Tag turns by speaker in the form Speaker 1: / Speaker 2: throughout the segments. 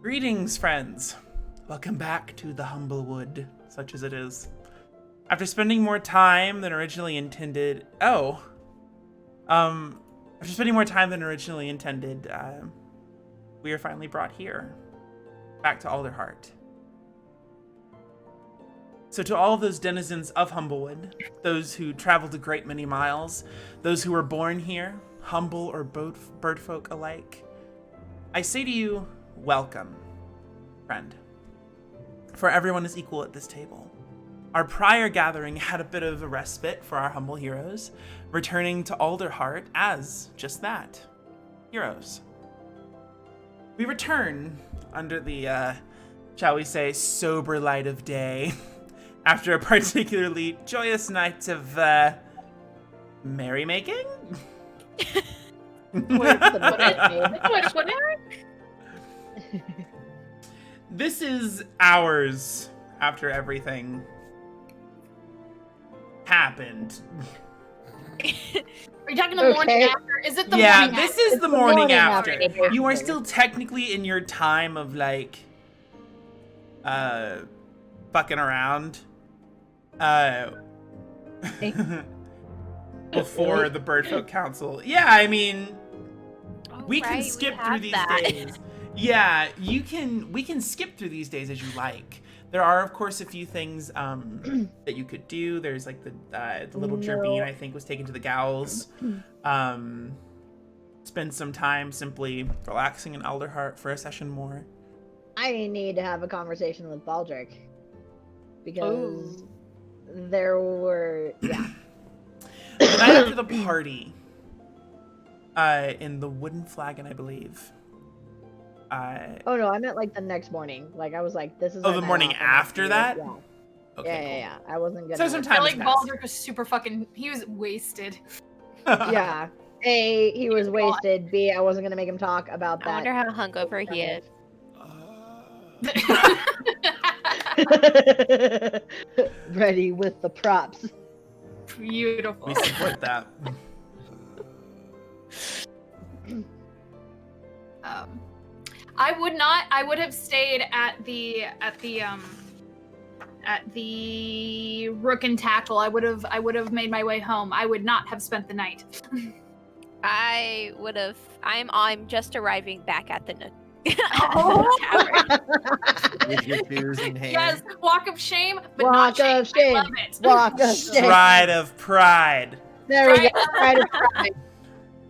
Speaker 1: Greetings, friends. Welcome back to the Humblewood, such as it is. After spending more time than originally intended... we are finally brought here. Back to Alderheart. So to all of those denizens of Humblewood, those who traveled a great many miles, those who were born here, humble or birdfolk alike, I say to you, welcome, friend. For everyone is equal at this table. Our prior gathering had a bit of a respite for our humble heroes, returning to Alderheart as just that, heroes. We return under the, shall we say, sober light of day, after a particularly joyous night of, merrymaking? This is hours after everything happened.
Speaker 2: Are you talking the morning after? Is it the morning after?
Speaker 1: Yeah, this is the morning after. You are still technically in your time of, like, fucking around. Before the Birdfolk Council. Yeah, I mean, we can skip through these days. Yeah, we can skip through these days as you like. There are, of course, a few things that you could do. There's like the little Gerbine, I think, was taken to the Gals. Spend some time simply relaxing in Alderheart for a session more.
Speaker 3: I need to have a conversation with Baldric. Because there were... Yeah.
Speaker 1: The night after the party, in the Wooden Flagon, I believe.
Speaker 3: Oh no, I meant like the next morning. Like I was like, this is.
Speaker 1: Oh, the morning after that?
Speaker 3: Yeah.
Speaker 1: Okay.
Speaker 3: Yeah. I wasn't gonna.
Speaker 1: So some time
Speaker 2: I feel like Baldric was super fucking. He was wasted.
Speaker 3: Yeah. A, he was wasted. B, I wasn't gonna make him talk about that.
Speaker 4: I wonder how hungover he is.
Speaker 3: Ready with the props.
Speaker 2: Beautiful.
Speaker 1: We support that.
Speaker 2: I would have stayed at the Rook and Tackle. I would have made my way home. I would not have spent the night.
Speaker 4: I would have. I'm just arriving back at the
Speaker 2: Oh.
Speaker 5: With your shoes in hand.
Speaker 2: Yes, walk of shame, but
Speaker 3: Walk
Speaker 2: not shame.
Speaker 3: of shame.
Speaker 2: I love it.
Speaker 3: Walk of shame.
Speaker 1: Stride of pride.
Speaker 3: There we go. Stride of pride.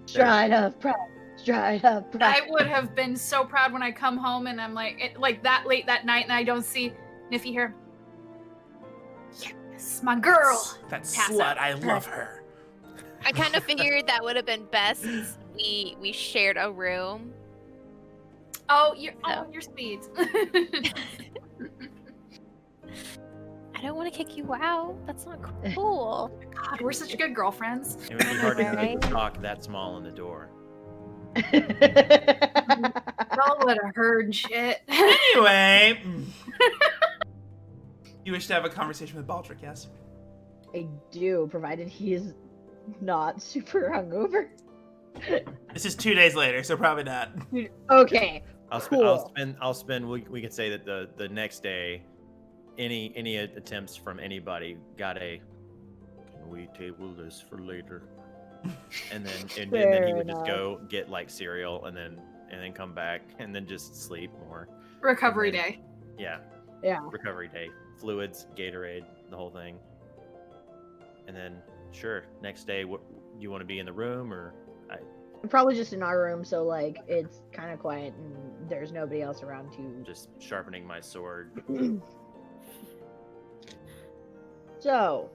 Speaker 3: Stride of pride. Stride of pride.
Speaker 2: I would have been so proud when I come home and I'm like that late that night and I don't see Niffy here. Yes, my girl.
Speaker 1: That
Speaker 2: Pass
Speaker 1: slut,
Speaker 2: out.
Speaker 1: I love her.
Speaker 4: I kind of figured that would have been best since we shared a room.
Speaker 2: Oh, you're sweet.
Speaker 4: I don't want to kick you out. That's not cool.
Speaker 2: God, we're such good girlfriends.
Speaker 5: It would be hard to
Speaker 4: Right.
Speaker 5: keep a cock that small in the door.
Speaker 2: Y'all would have heard shit.
Speaker 1: Anyway. You wish to have a conversation with Baldric, yes?
Speaker 3: I do, provided he is not super hungover.
Speaker 1: This is 2 days later, so probably not.
Speaker 3: Okay.
Speaker 5: I'll spend. We could say that the next day, any attempts from anybody got a. Can we table this for later? And then he would just go get like cereal and then come back and then just sleep more.
Speaker 2: Recovery day.
Speaker 5: Yeah.
Speaker 3: Yeah.
Speaker 5: Recovery day. Fluids, Gatorade, the whole thing. And then sure, next day, what you want to be in the room or?
Speaker 3: Probably just in our room, so like it's kind of quiet and there's nobody else around to.
Speaker 5: Just sharpening my sword.
Speaker 3: So,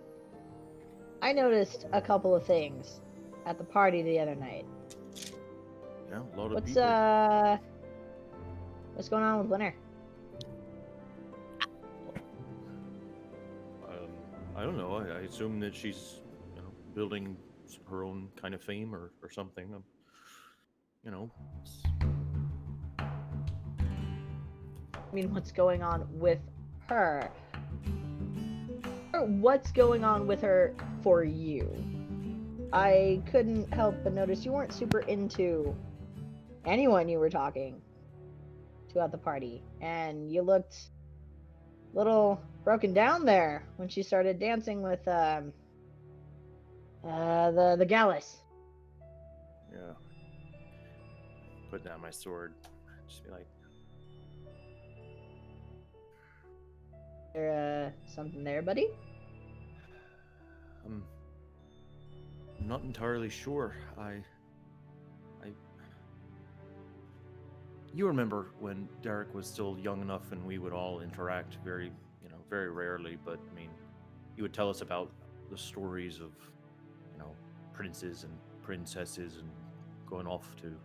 Speaker 3: I noticed a couple of things at the party the other night.
Speaker 5: Yeah, a lot of people.
Speaker 3: What's going on with Winter?
Speaker 5: I don't know. I assume that she's building her own kind of fame or something.
Speaker 3: I mean, what's going on with her? Or what's going on with her for you? I couldn't help but notice you weren't super into anyone you were talking to throughout the party, and you looked a little broken down there when she started dancing with the Gallus.
Speaker 5: Yeah. Put down my sword. Just be like,
Speaker 3: There something there, buddy?
Speaker 5: I'm not entirely sure. You remember when Derek was still young enough and we would all interact very, very rarely, but I mean, he would tell us about the stories of, princes and princesses and going off to,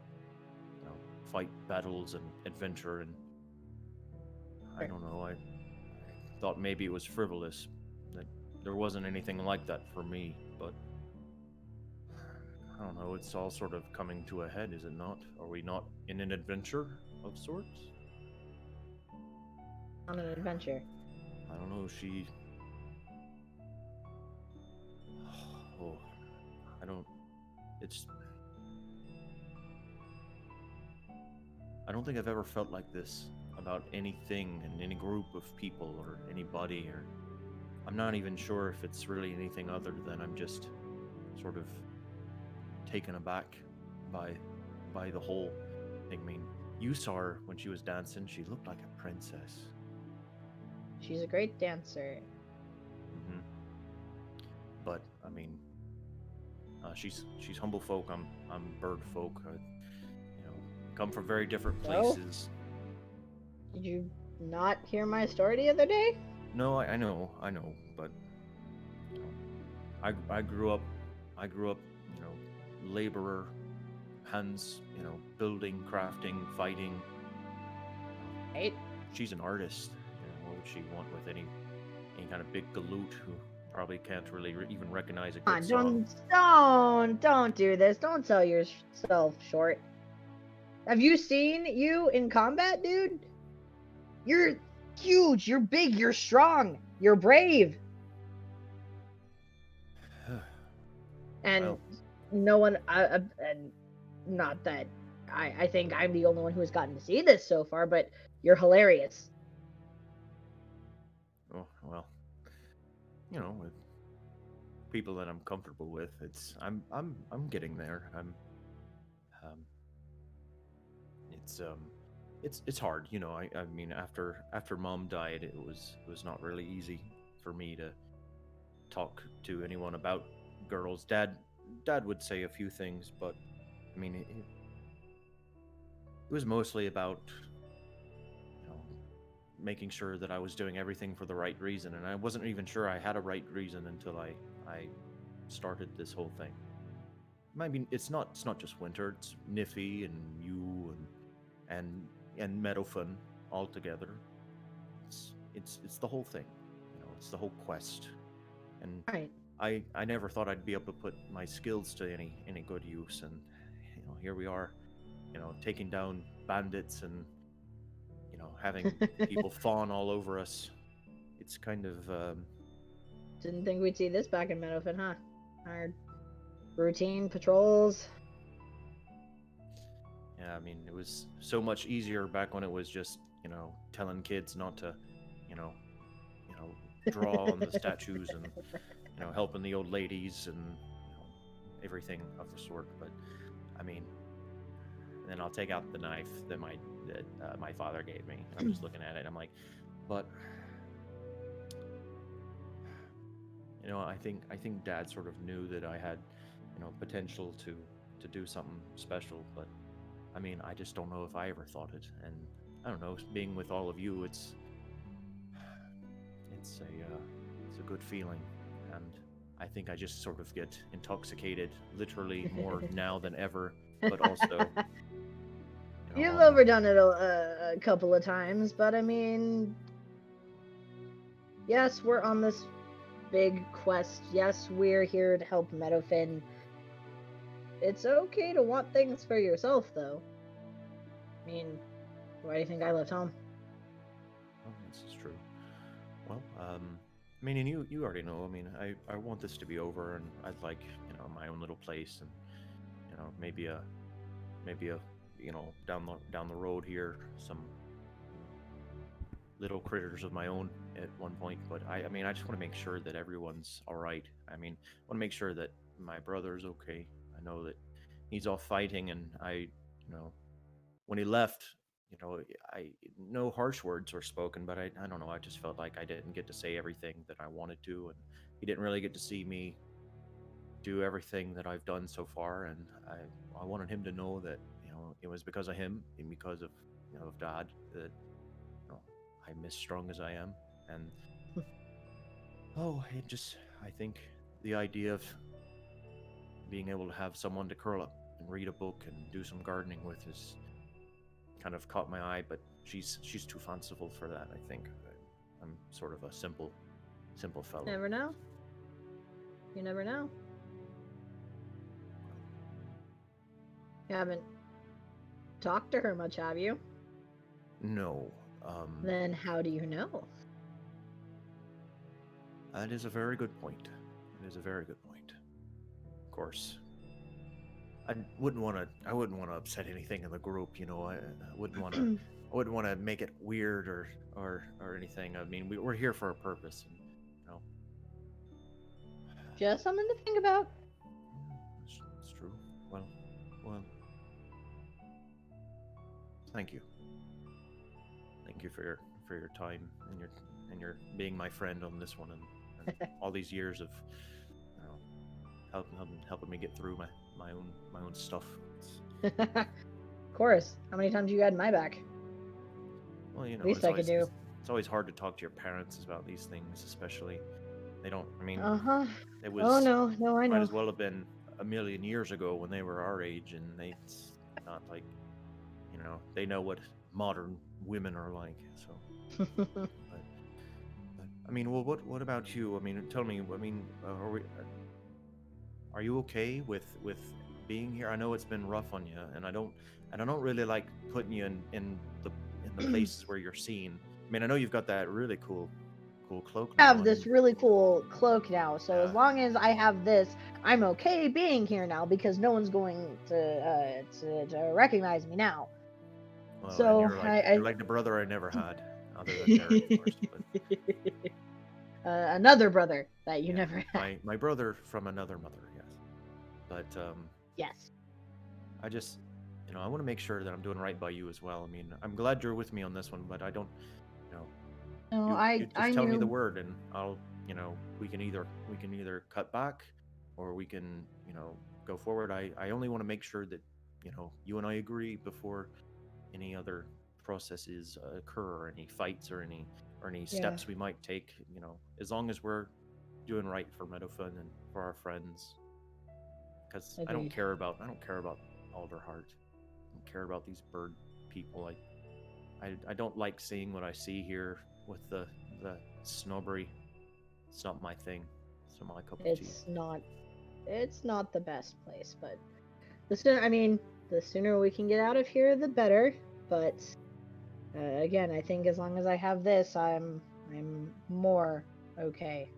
Speaker 5: fight battles and adventure, and I don't know, I thought maybe it was frivolous, that there wasn't anything like that for me, but I don't know, it's all sort of coming to a head, is it not? Are we not in an adventure of sorts?
Speaker 3: On an adventure.
Speaker 5: I don't know, Oh, I don't think I've ever felt like this about anything and any group of people or anybody, or I'm not even sure if it's really anything other than I'm just sort of taken aback by the whole thing. I mean, you saw her when she was dancing. She looked like a princess.
Speaker 3: She's a great dancer.
Speaker 5: Hmm. But I mean, she's humble folk. I'm bird folk. Come from very different places.
Speaker 3: Did you not hear my story the other day?
Speaker 5: No, I know, but I grew up, laborer, hands, building, crafting, fighting.
Speaker 3: Right?
Speaker 5: She's an artist. What would she want with any kind of big galoot who probably can't really even recognize a good song?
Speaker 3: Don't do this. Don't sell yourself short. Have you seen you in combat, dude? You're huge. You're big. You're strong. You're brave. And
Speaker 5: Well.
Speaker 3: no one, and not that I think I'm the only one who has gotten to see this so far, but you're hilarious.
Speaker 5: Oh well, with people that I'm comfortable with, I'm getting there. It's hard, I mean, after Mom died, it was not really easy for me to talk to anyone about girls. Dad would say a few things, but I mean, it was mostly about making sure that I was doing everything for the right reason, and I wasn't even sure I had a right reason until I started this whole thing. I mean, it's not just Winter, it's Niffy and you and Meadowfin all together. It's the whole thing, it's the whole quest, and
Speaker 3: Right.
Speaker 5: I never thought I'd be able to put my skills to any good use, and here we are, taking down bandits and having people fawn all over us. It's kind of
Speaker 3: Didn't think we'd see this back in Meadowfin, huh? Our routine patrols.
Speaker 5: yeah, I mean, it was so much easier back when it was just telling kids not to draw on the statues and helping the old ladies and everything of the sort. But I mean, and then I'll take out the knife that my father gave me. I'm just looking at it. I'm like, but I think Dad sort of knew that I had potential to do something special. But I mean, I just don't know if I ever thought it. And I don't know. Being with all of you, it's a good feeling, and I think I just sort of get intoxicated, literally more now than ever. But also,
Speaker 3: You've overdone it a couple of times, but I mean, yes, we're on this big quest. Yes, we're here to help Meadowfin. It's okay to want things for yourself, though. I mean, why do you think I left home?
Speaker 5: Oh, this is true. Well, I mean, and you already know. I mean, I want this to be over, and I'd like my own little place, and maybe a down the road here, some little critters of my own at one point, but I mean, I just want to make sure that everyone's all right. I mean, I want to make sure that my brother's okay. I know that he's off fighting, and when he left, no harsh words were spoken, but I don't know. I just felt like I didn't get to say everything that I wanted to, and he didn't really get to see me do everything that I've done so far, and I wanted him to know that it was because of him and because of of Dad that I'm as strong as I am. And I think the idea of being able to have someone to curl up and read a book and do some gardening with is kind of caught my eye, but she's too fanciful for that. I think I'm sort of a simple fellow.
Speaker 3: Never know. You never know. You haven't talked to her much, have you?
Speaker 5: No.
Speaker 3: Then how do you know?
Speaker 5: That is a very good point. Of course, I wouldn't want to upset anything in the group. I wouldn't want to. I wouldn't want to make it weird or anything. I mean, we're here for a purpose. And,
Speaker 3: Just something to think about.
Speaker 5: It's true. Well. Thank you. Thank you for your time and your being my friend on this one and all these years of helping me get through my own stuff.
Speaker 3: Of course. How many times you had my back?
Speaker 5: Well,
Speaker 3: At least I could do.
Speaker 5: It's always hard to talk to your parents about these things, especially. They don't. I mean, it was.
Speaker 3: Oh no, I know.
Speaker 5: Might as well have been a million years ago when they were our age, and it's not like, they know what modern women are like. So, but I mean, well, what about you? I mean, tell me. I mean, are you okay with being here? I know it's been rough on you, and I don't really like putting you in the places where you're seen. I mean, I know you've got that really cool cloak.
Speaker 3: I have this really cool cloak now, so
Speaker 5: Yeah.
Speaker 3: as long as I have this, I'm okay being here now because no one's going to recognize me now.
Speaker 5: Well,
Speaker 3: So,
Speaker 5: you're like the brother I never had, other than Derek, of course. But,
Speaker 3: another brother that you
Speaker 5: yeah,
Speaker 3: never had.
Speaker 5: my brother from another mother, yes. But
Speaker 3: Yes.
Speaker 5: I just, I want to make sure that I'm doing right by you as well. I mean, I'm glad you're with me on this one, but I don't,
Speaker 3: No,
Speaker 5: you just tell me
Speaker 3: knew.
Speaker 5: the word, and I'll, we can either cut back, or we can, go forward. I only want to make sure that, you and I agree before any other processes occur, or any fights, or any steps we might take. As long as we're doing right for Meadowfin and for our friends, because I don't
Speaker 3: Agreed.
Speaker 5: care about Alderheart. I don't care about these bird people. I don't like seeing what I see here with the snobbery. It's not my thing. It's not my cup of tea.
Speaker 3: It's not the best place, but the sooner we can get out of here, the better. But again, I think as long as I have this, I'm more okay.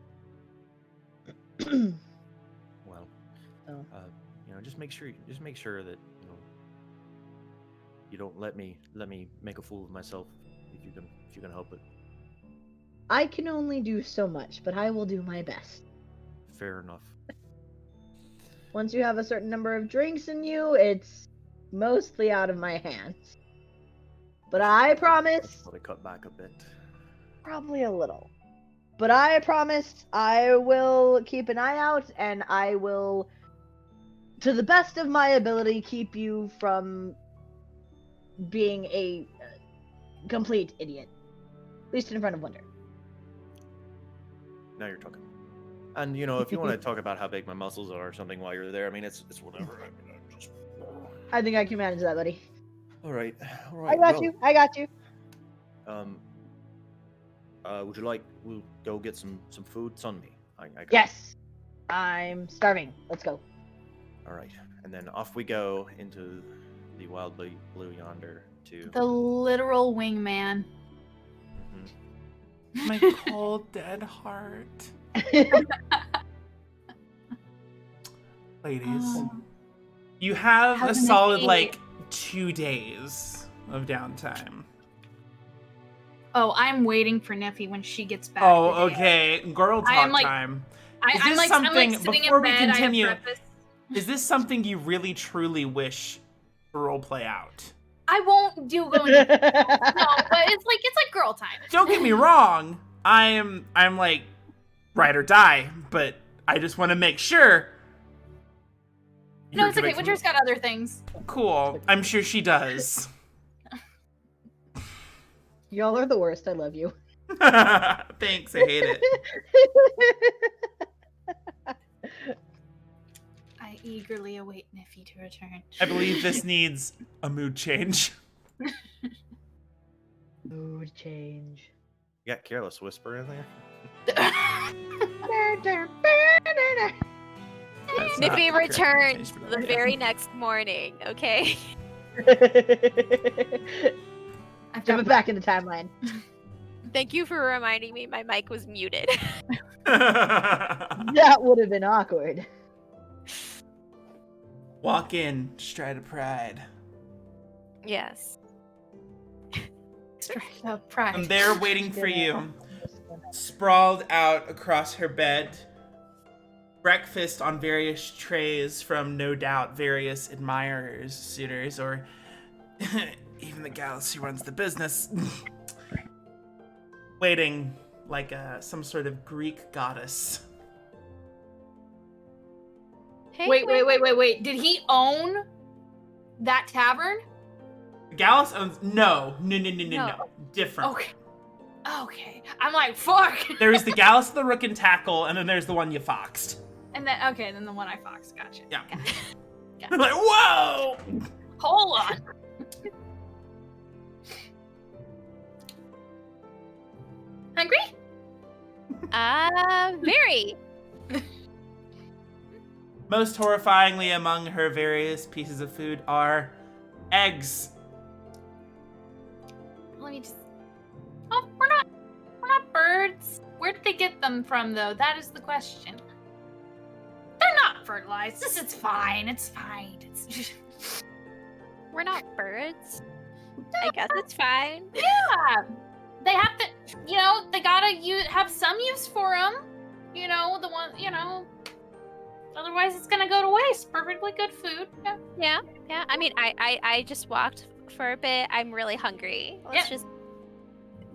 Speaker 5: Well,
Speaker 3: So.
Speaker 5: just make sure that you don't let me make a fool of myself if you can help it.
Speaker 3: I can only do so much, but I will do my best.
Speaker 5: Fair enough.
Speaker 3: Once you have a certain number of drinks in you, it's mostly out of my hands. But I promise,
Speaker 5: Probably cut back a bit.
Speaker 3: probably a little. But I promise I will keep an eye out, and I will, to the best of my ability, keep you from being a complete idiot. At least in front of Wonder.
Speaker 5: Now you're talking. And if you want to talk about how big my muscles are or something while you're there, I mean, it's whatever.
Speaker 3: I think I can manage that, buddy.
Speaker 5: All right.
Speaker 3: I got you.
Speaker 5: Would you like? We'll go get some food. Sun me. I got
Speaker 3: Yes. I'm starving. Let's go.
Speaker 5: All right, and then off we go into the wild blue yonder to.
Speaker 2: The literal wingman.
Speaker 1: My cold, dead heart. Ladies,
Speaker 2: Oh.
Speaker 1: you have a
Speaker 2: Hasn't it
Speaker 1: solid,
Speaker 2: been-
Speaker 1: 2 days of downtime.
Speaker 2: Oh, I'm waiting for Neffy when she gets back.
Speaker 1: Oh,
Speaker 2: today.
Speaker 1: okay. Girl
Speaker 2: I
Speaker 1: talk
Speaker 2: am, like-
Speaker 1: time.
Speaker 2: I'm
Speaker 1: this
Speaker 2: like
Speaker 1: something-
Speaker 2: sitting
Speaker 1: before
Speaker 2: in
Speaker 1: we
Speaker 2: bed, I have
Speaker 1: continue-
Speaker 2: breakfast.
Speaker 1: Is this something you really truly wish to role play out?
Speaker 2: I won't do going. No, but it's like girl time.
Speaker 1: Don't get me wrong. I'm like ride or die, but I just want to make sure.
Speaker 2: No,
Speaker 1: You're
Speaker 2: it's okay.
Speaker 1: gonna-
Speaker 2: Winter's got other things.
Speaker 1: Cool. I'm sure she does.
Speaker 3: Y'all are the worst. I love you.
Speaker 1: Thanks. I hate it.
Speaker 2: I eagerly await Neffy to return.
Speaker 1: I believe this needs a mood change.
Speaker 3: Mood change.
Speaker 5: You got Careless Whisper in there?
Speaker 1: That's not
Speaker 4: Nippy
Speaker 1: okay.
Speaker 4: returns
Speaker 1: Change
Speaker 4: the
Speaker 1: it.
Speaker 4: very next morning, okay?
Speaker 2: I've got
Speaker 3: Jumping back in the timeline.
Speaker 4: Thank you for reminding me my mic was muted.
Speaker 3: That would have been awkward.
Speaker 1: Walk in, stride of pride.
Speaker 4: Yes.
Speaker 2: pride.
Speaker 1: I'm there waiting for you, sprawled out across her bed. Breakfast on various trays from, no doubt, various admirers, suitors, or even the gals who runs the business. Waiting like some sort of Greek goddess.
Speaker 4: Hey,
Speaker 2: Wait. Did he own that tavern?
Speaker 1: Gallus owns... No. Different.
Speaker 2: Okay. I'm like, fuck.
Speaker 1: There is the Gallus of the Rook and Tackle, and then there's the one you foxed.
Speaker 2: And then, then the one I foxed. Gotcha.
Speaker 1: Yeah.
Speaker 2: Gotcha.
Speaker 1: Like, whoa!
Speaker 2: Hold on. Hungry?
Speaker 4: Very.
Speaker 1: Most horrifyingly among her various pieces of food are eggs.
Speaker 2: Let me just. Oh, we're not birds. Where did they get them from, though? That is the question. They're not fertilized. It's fine. It's fine.
Speaker 4: We're not birds. I guess it's fine.
Speaker 2: Yeah. They have to. They gotta have some use for them. The one. Otherwise, it's gonna go to waste. Perfectly good food. Yeah.
Speaker 4: Yeah. I mean, I just walked for a bit. I'm really hungry.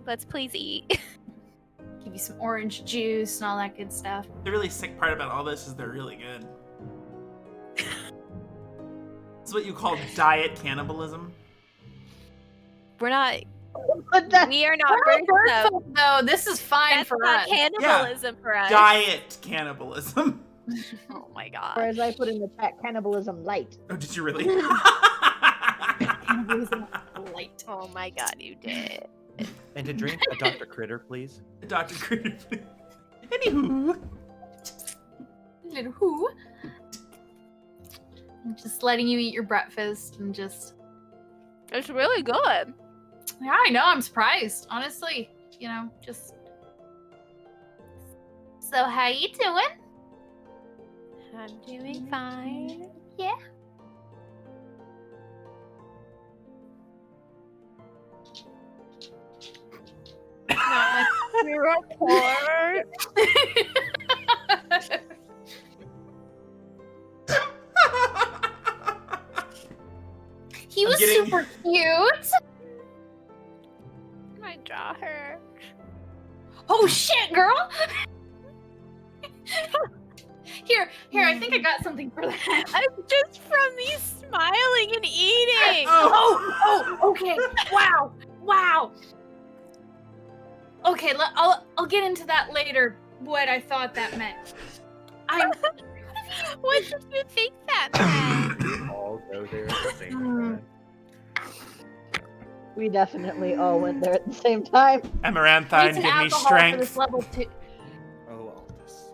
Speaker 4: Let's please eat.
Speaker 2: Give you some orange juice and all that good stuff.
Speaker 1: The really sick part about all this is they're really good. It's what you call diet cannibalism.
Speaker 4: We're not.
Speaker 3: But
Speaker 4: We are not
Speaker 2: We're
Speaker 4: birds,
Speaker 2: not
Speaker 4: though.
Speaker 2: bird folk, though. This is fine
Speaker 4: That's
Speaker 2: for
Speaker 4: not
Speaker 2: us.
Speaker 4: cannibalism for us.
Speaker 1: Diet cannibalism.
Speaker 4: Oh my
Speaker 3: or
Speaker 4: god.
Speaker 3: as I put in the chat, cannibalism light.
Speaker 1: Oh, did you really?
Speaker 2: Cannibalism light.
Speaker 4: Oh my god, you did.
Speaker 5: And to drink a Dr. Critter, please.
Speaker 1: Dr. Critter. Anywho.
Speaker 2: Little who? I'm just letting you eat your breakfast and just.
Speaker 4: It's really good.
Speaker 2: Yeah, I know. I'm surprised, honestly. Just. So, how you doing?
Speaker 4: I'm doing fine.
Speaker 2: Yeah.
Speaker 4: Not much to report.
Speaker 2: He was
Speaker 1: getting-
Speaker 2: super cute.
Speaker 4: My jaw hurts.
Speaker 2: Oh shit, girl. Here. I think I got something for that.
Speaker 4: I'm just from me smiling and eating.
Speaker 2: Oh, okay. Wow. Okay, I'll get into that later. What I thought that meant.
Speaker 4: What did you think that meant?
Speaker 5: All go there at the same time.
Speaker 3: We definitely all went there at the same time.
Speaker 1: Amaranthine,
Speaker 2: Need
Speaker 1: give
Speaker 2: some
Speaker 1: me
Speaker 2: alcohol for this
Speaker 1: strength.
Speaker 2: level 2.
Speaker 5: Oh, Aldous.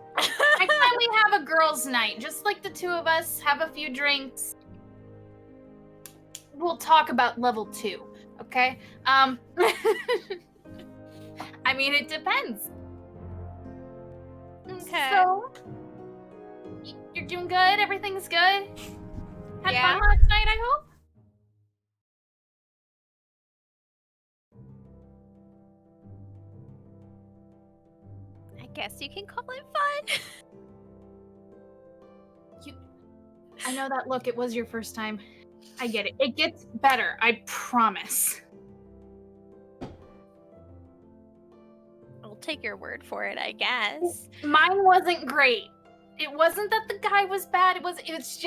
Speaker 2: Next time we have a girls' night, just like the two of us, have a few drinks. We'll talk about level 2, okay? I mean, it depends.
Speaker 4: Okay.
Speaker 2: So, you're doing good? Everything's good? Had
Speaker 4: Yeah.
Speaker 2: fun last night, I hope?
Speaker 4: guess you can call it fun.
Speaker 2: I know that look, it was your first time. I get it. It gets better, I promise.
Speaker 4: I'll take your word for it, I guess.
Speaker 2: Mine wasn't great. It wasn't that the guy was bad. It's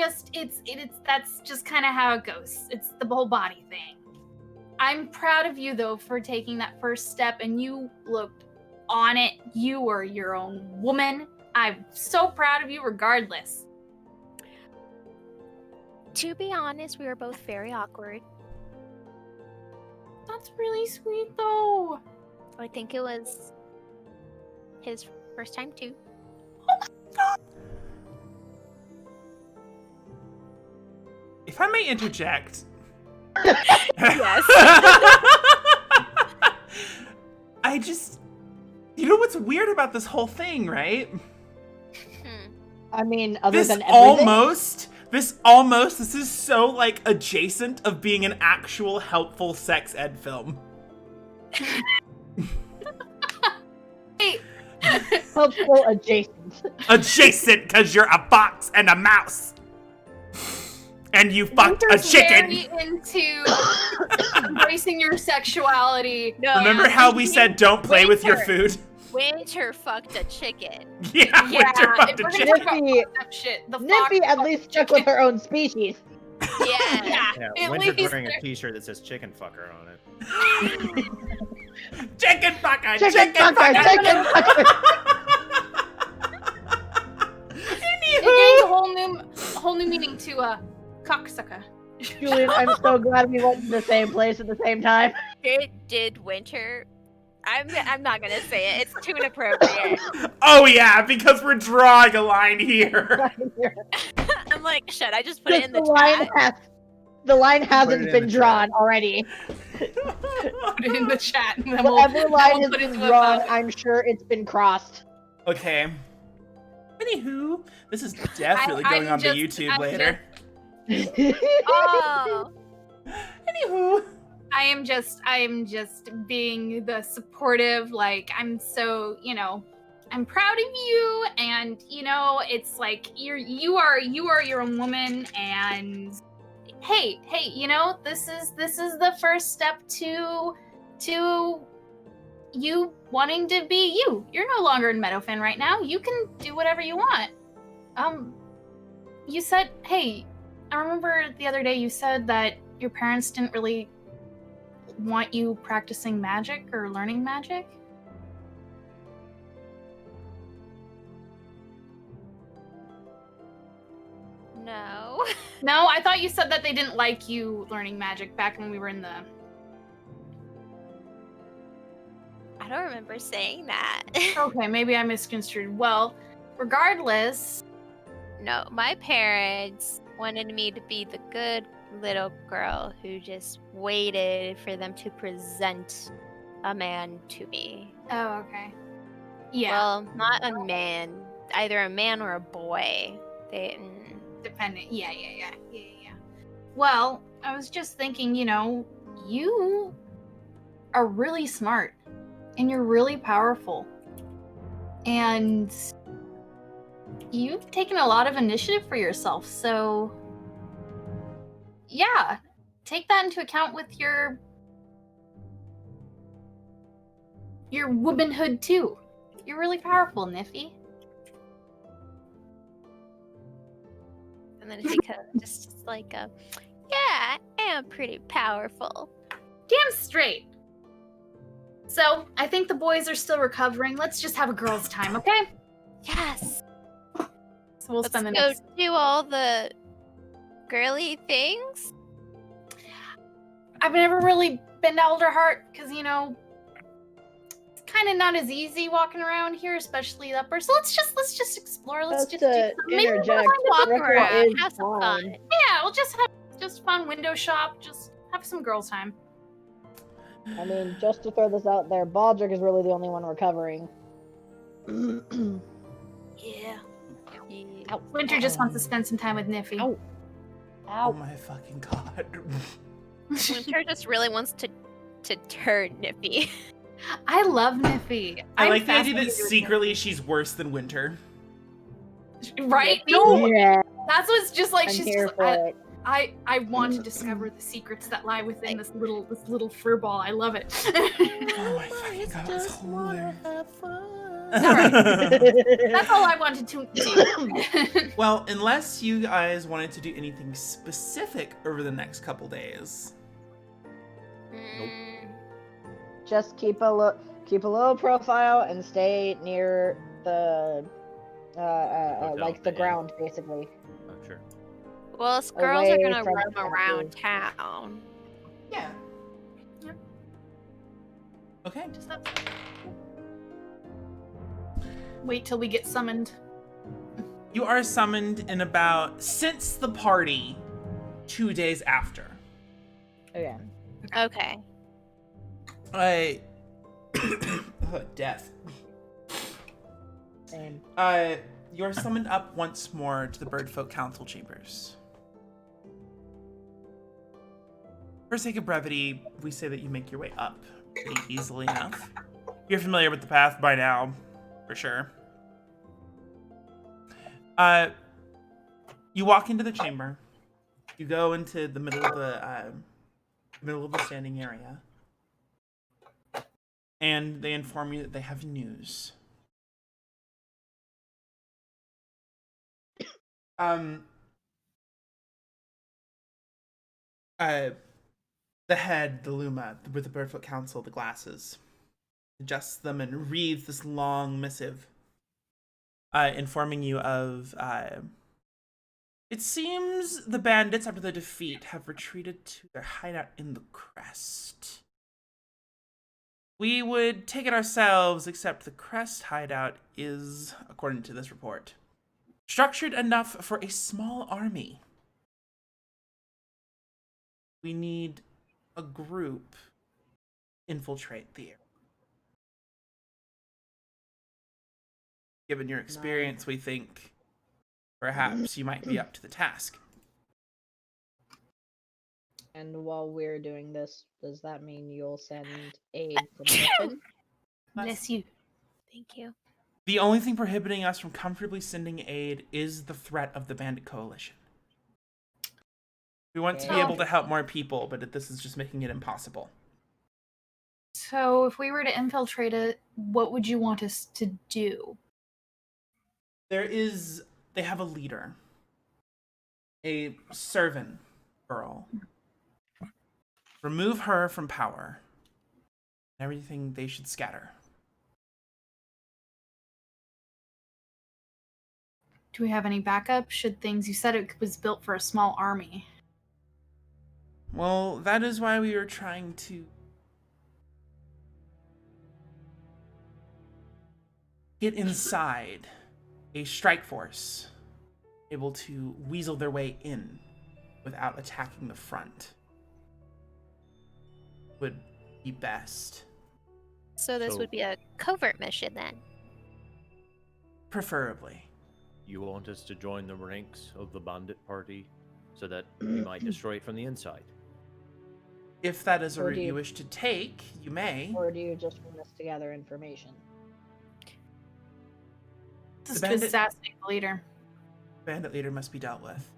Speaker 2: that's just kind of how it goes. It's the whole body thing. I'm proud of you though for taking that first step, and you looked on it. You were your own woman. I'm so proud of you regardless.
Speaker 4: To be honest, we were both very awkward.
Speaker 2: That's really sweet though.
Speaker 4: I think it was his first time too.
Speaker 2: Oh my god.
Speaker 1: If I may interject.
Speaker 4: Yes.
Speaker 1: I just... You know what's weird about this whole thing, right?
Speaker 3: I mean, other
Speaker 1: This
Speaker 3: than everything.
Speaker 1: this is so, like, adjacent of being an actual helpful sex ed film.
Speaker 2: Hey.
Speaker 3: Helpful adjacent.
Speaker 1: Adjacent, because you're a fox and a mouse. And you fucked a
Speaker 2: Winter's
Speaker 1: chicken.
Speaker 2: very into embracing your sexuality.
Speaker 4: No,
Speaker 1: Remember how we said don't play with your food?
Speaker 4: Winter fucked a chicken.
Speaker 1: Yeah, Winter fucked
Speaker 2: if
Speaker 1: a
Speaker 2: we're gonna
Speaker 1: chicken.
Speaker 2: talk about
Speaker 3: Nippy-
Speaker 2: fucked up shit, the
Speaker 3: Nippy
Speaker 2: fox
Speaker 3: at
Speaker 2: fucked
Speaker 3: least
Speaker 2: the
Speaker 3: stuck with
Speaker 2: chicken.
Speaker 3: her own species.
Speaker 4: Yeah.
Speaker 2: Yeah,
Speaker 5: Yeah,
Speaker 2: at
Speaker 5: Winter's
Speaker 2: least
Speaker 5: wearing a
Speaker 2: there-
Speaker 5: t-shirt that says chicken fucker on it.
Speaker 1: Chicken fucker,
Speaker 3: Chicken fucker,
Speaker 1: fucker.
Speaker 3: chicken fucker.
Speaker 2: It gains a whole new meaning to cocksucker.
Speaker 3: Julian, I'm so glad we went to the same place at the same time.
Speaker 4: Did Winter? I'm not gonna say it. It's too inappropriate.
Speaker 1: Oh yeah, because we're drawing a line here.
Speaker 4: I'm like, should I just put it in the chat?
Speaker 3: The line
Speaker 5: Put
Speaker 3: hasn't
Speaker 5: it in
Speaker 3: been
Speaker 5: the
Speaker 3: drawn already.
Speaker 2: Put it in the chat. And then
Speaker 3: Whatever line
Speaker 2: we'll
Speaker 3: has
Speaker 2: put it
Speaker 3: been
Speaker 2: to a
Speaker 3: drawn,
Speaker 2: vote.
Speaker 3: I'm sure it's been crossed.
Speaker 1: Okay. Anywho, this is definitely going on the YouTube later.
Speaker 4: Oh,
Speaker 1: Anywho.
Speaker 2: I am just being the supportive, like, I'm so, I'm proud of you, and, it's like, you are your own woman, and hey, this is the first step to you wanting to be you. You're no longer in Meadowfen right now. You can do whatever you want. You said, hey, I remember the other day you said that your parents didn't really want you practicing magic or learning magic?
Speaker 4: no.
Speaker 2: No, I thought you said that they didn't like you learning magic back when we were in the...
Speaker 4: I don't remember saying that.
Speaker 2: Okay, maybe I misconstrued. Well, regardless...
Speaker 4: No, my parents wanted me to be the good little girl who just waited for them to present a man to me.
Speaker 2: Oh, okay. Yeah,
Speaker 4: Well, not a man. Either a man or a boy.
Speaker 2: dependent. Yeah. Well, I was just thinking, you are really smart. And you're really powerful. And you've taken a lot of initiative for yourself, so yeah, take that into account with your womanhood too. You're really powerful, Niffy.
Speaker 4: And then it becomes just like a, yeah, I am pretty powerful.
Speaker 2: Damn straight. So, I think the boys are still recovering. Let's just have a girls' time, okay?
Speaker 4: Yes.
Speaker 2: So we'll
Speaker 4: Let's
Speaker 2: spend the
Speaker 4: go
Speaker 2: next...
Speaker 4: do all the girly things.
Speaker 2: I've never really been to Alderheart because, it's kind of not as easy walking around here, especially upper. So let's just explore. Let's
Speaker 3: Just
Speaker 2: just do
Speaker 3: to
Speaker 2: maybe we'll
Speaker 3: interject,
Speaker 2: find a
Speaker 4: walk
Speaker 3: the restaurant
Speaker 4: around,
Speaker 3: is
Speaker 4: have some
Speaker 3: fun.
Speaker 4: fun.
Speaker 2: Yeah, we'll just have fun window shop. Just have some girls' time.
Speaker 3: I mean, just to throw this out there, Baldric is really the only one recovering.
Speaker 2: Yeah.
Speaker 4: Yeah.
Speaker 2: Winter just wants to spend some time with Niffy.
Speaker 3: Ow.
Speaker 1: Oh
Speaker 3: Ow.
Speaker 1: my fucking god.
Speaker 4: Winter just really wants to turn Nippy.
Speaker 2: I love Niffy.
Speaker 1: I
Speaker 2: I'm
Speaker 1: like the idea that
Speaker 2: fascinated with
Speaker 1: secretly she's worse than Winter.
Speaker 2: Niffy. Right? No,
Speaker 3: Yeah,
Speaker 2: that's what's just like
Speaker 3: I'm
Speaker 2: she's
Speaker 3: here
Speaker 2: just.
Speaker 3: for it.
Speaker 2: I want to discover the secrets that lie within this little fur ball. I love it.
Speaker 1: Oh my fucking god, that's hilarious.
Speaker 2: That's all I wanted to do.
Speaker 1: Well, unless you guys wanted to do anything specific over the next couple days.
Speaker 4: Mm,
Speaker 3: Just keep a low profile and stay near the
Speaker 5: Hotel,
Speaker 3: like the
Speaker 5: the inn.
Speaker 3: ground, basically.
Speaker 5: Oh, sure.
Speaker 4: well, us girls are
Speaker 3: Away
Speaker 4: gonna
Speaker 3: from
Speaker 4: roam
Speaker 3: the
Speaker 4: around
Speaker 3: country.
Speaker 4: town.
Speaker 1: Yeah.
Speaker 2: Yep.
Speaker 1: Okay.
Speaker 2: Just wait till we get summoned.
Speaker 1: You are summoned in about, since the party, 2 days after.
Speaker 3: Okay.
Speaker 4: Okay.
Speaker 1: Death.
Speaker 3: Same.
Speaker 1: You're summoned up once more to the Birdfolk Council chambers. For sake of brevity, we say that you make your way up pretty easily enough. You're familiar with the path by now, for sure. You walk into the chamber. You go into the middle of the standing area, and they inform you that they have news. The head, the Luma, with the Birdfoot Council, the glasses, adjusts them and reads this long missive, informing you of, it seems the bandits, after their defeat, have retreated to their hideout in the crest. We would take it ourselves, except the crest hideout is, according to this report, structured enough for a small army. We need a group infiltrate the area. Given your experience, we think perhaps you might be up to the task.
Speaker 3: And while we're doing this, does that mean you'll send aid from Griffin?
Speaker 2: Bless you.
Speaker 4: Thank you.
Speaker 1: The only thing prohibiting us from comfortably sending aid is the threat of the bandit coalition. We want to be able to help more people, but this is just making it impossible.
Speaker 2: So, if we were to infiltrate it, what would you want us to do?
Speaker 1: They have a leader, a servant girl. Remove her from power. Everything they should scatter.
Speaker 2: Do we have any backup? You said it was built for a small army.
Speaker 1: Well, that is why we were trying to get inside a strike force, able to weasel their way in without attacking the front. Would be best.
Speaker 4: So this
Speaker 5: So-
Speaker 4: would be a covert mission then.
Speaker 1: Preferably.
Speaker 5: You want us to join the ranks of the bandit party so that we might destroy it from the inside?
Speaker 1: If that is a
Speaker 3: Or
Speaker 1: route
Speaker 3: do
Speaker 1: you
Speaker 3: you-
Speaker 1: wish to take, you may.
Speaker 3: Or do you just want us to gather information?
Speaker 2: This is
Speaker 1: The
Speaker 2: to
Speaker 1: bandit-
Speaker 2: assassinate the leader.
Speaker 1: Bandit leader must be dealt with.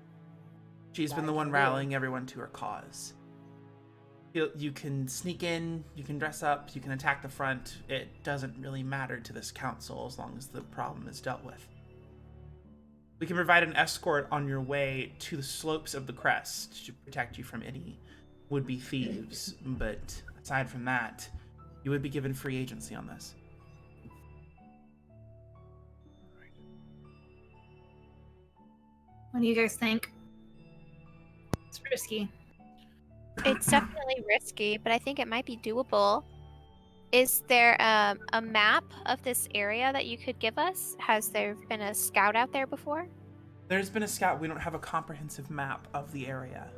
Speaker 1: She's been
Speaker 3: That
Speaker 1: the
Speaker 3: I
Speaker 1: one
Speaker 3: can do.
Speaker 1: rallying everyone to her cause. You can sneak in, you can dress up, you can attack the front. It doesn't really matter to this council as long as the problem is dealt with. We can provide an escort on your way to the slopes of the crest to protect you from any would-be thieves, but aside from that, you would be given free agency on this.
Speaker 2: What do you guys think? It's risky.
Speaker 4: It's definitely risky, but I think it might be doable. Is there a map of this area that you could give us? Has there been a scout out there before?
Speaker 1: There's been a scout. We don't have a comprehensive map of the area.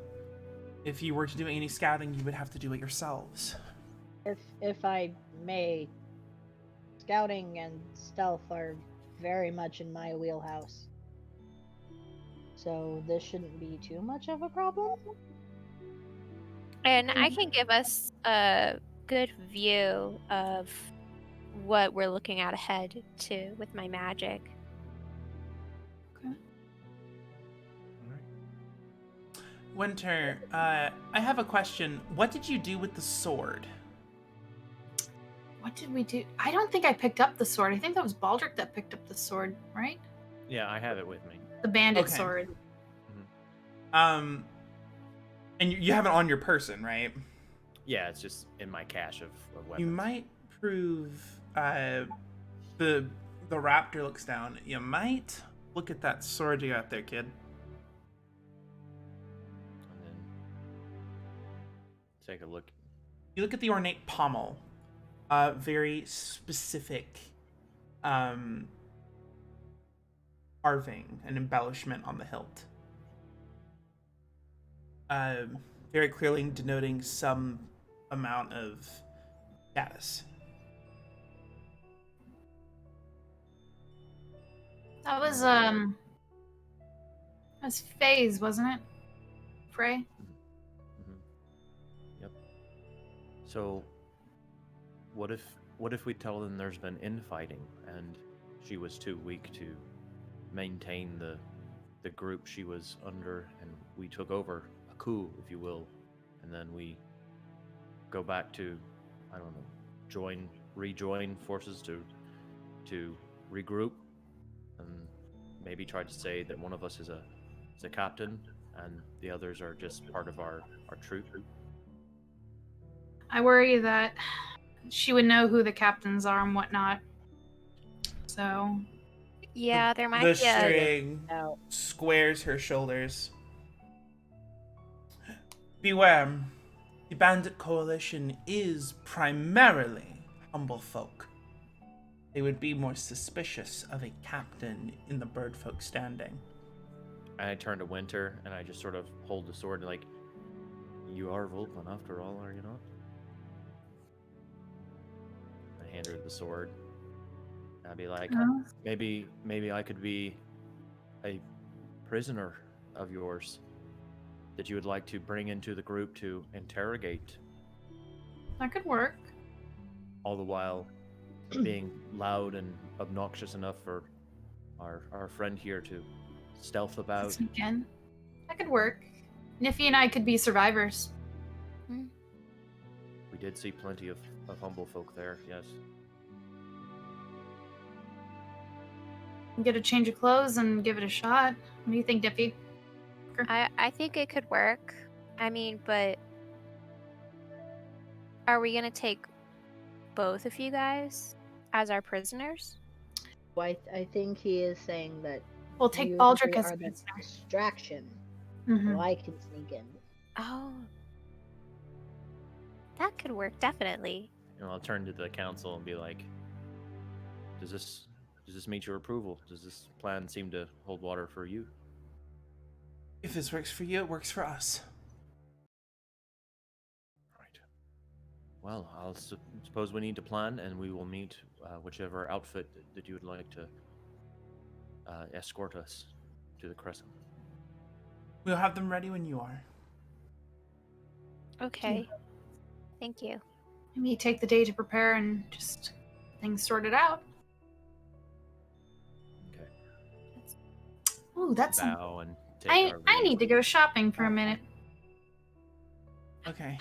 Speaker 1: If you were to do any scouting, you would have to do it yourselves.
Speaker 3: If I may, scouting and stealth are very much in my wheelhouse. So this shouldn't be too much of a problem.
Speaker 4: And I can give us good view of what we're looking at ahead to with my magic.
Speaker 1: Winter, I have a question. What did you do with the sword?
Speaker 2: What did we do? I don't think I picked up the sword. I think that was Baldric that picked up the sword, right?
Speaker 5: Yeah, I have it with me.
Speaker 2: The bandit
Speaker 1: Okay.
Speaker 2: sword.
Speaker 1: And you have it on your person, right?
Speaker 5: Yeah, it's just in my cache of weapons.
Speaker 1: You might prove the raptor looks down. You might look at that sword you got there, kid.
Speaker 5: And then take a look.
Speaker 1: You look at the ornate pommel. Very specific carving and embellishment on the hilt. Very clearly denoting some amount of status.
Speaker 2: That was Faye's, wasn't it? Frey?
Speaker 5: Mm-hmm. Yep. So, what if we tell them there's been infighting and she was too weak to maintain the group she was under, and we took over a coup, if you will, and then we go back to, I don't know, rejoin forces to regroup, and maybe try to say that one of us is a captain and the others are just part of our troop.
Speaker 2: I worry that she would know who the captains are and whatnot. So
Speaker 4: Yeah, there might
Speaker 1: The
Speaker 4: be a...
Speaker 1: string
Speaker 3: No.
Speaker 1: squares her shoulders. Beware. The bandit coalition is primarily humble folk. They would be more suspicious of a captain in the bird folk standing.
Speaker 5: And I turn to Winter and I just sort of hold the sword like, you are Volkman after all, are you not? I hand her the sword. I'd be like, maybe I could be a prisoner of yours that you would like to bring into the group to interrogate,
Speaker 2: that could work.
Speaker 5: all the while being loud and obnoxious enough for our friend here to stealth about.
Speaker 2: Sneak in. That could work. Niffy and I could be survivors.
Speaker 5: We did see plenty of humble folk there, yes.
Speaker 2: Get a change of clothes and give it a shot. What do you think, Niffy?
Speaker 4: I think it could work. I mean, but are we gonna take both of you guys as our prisoners?
Speaker 3: I think he is saying that
Speaker 2: We'll take
Speaker 3: you
Speaker 2: Baldric
Speaker 3: three
Speaker 2: as
Speaker 3: are
Speaker 2: a
Speaker 3: the
Speaker 2: prisoner.
Speaker 3: distraction.
Speaker 2: Mhm.
Speaker 3: So I can sneak in.
Speaker 4: Oh, that could work definitely.
Speaker 5: And I'll turn to the council and be like, does this meet your approval? Does this plan seem to hold water for you?
Speaker 1: If this works for you, it works for us.
Speaker 5: Right. Well, I'll suppose we need to plan, and we will meet whichever outfit that you would like to escort us to the Crescent.
Speaker 1: We'll have them ready when you are.
Speaker 4: Okay. Thank you.
Speaker 2: Maybe take the day to prepare and just things sorted out.
Speaker 5: Okay.
Speaker 2: Ooh, that's.
Speaker 5: Bow and take
Speaker 2: I
Speaker 5: our
Speaker 2: I
Speaker 5: leave.
Speaker 2: need to go shopping for a minute.
Speaker 1: Okay.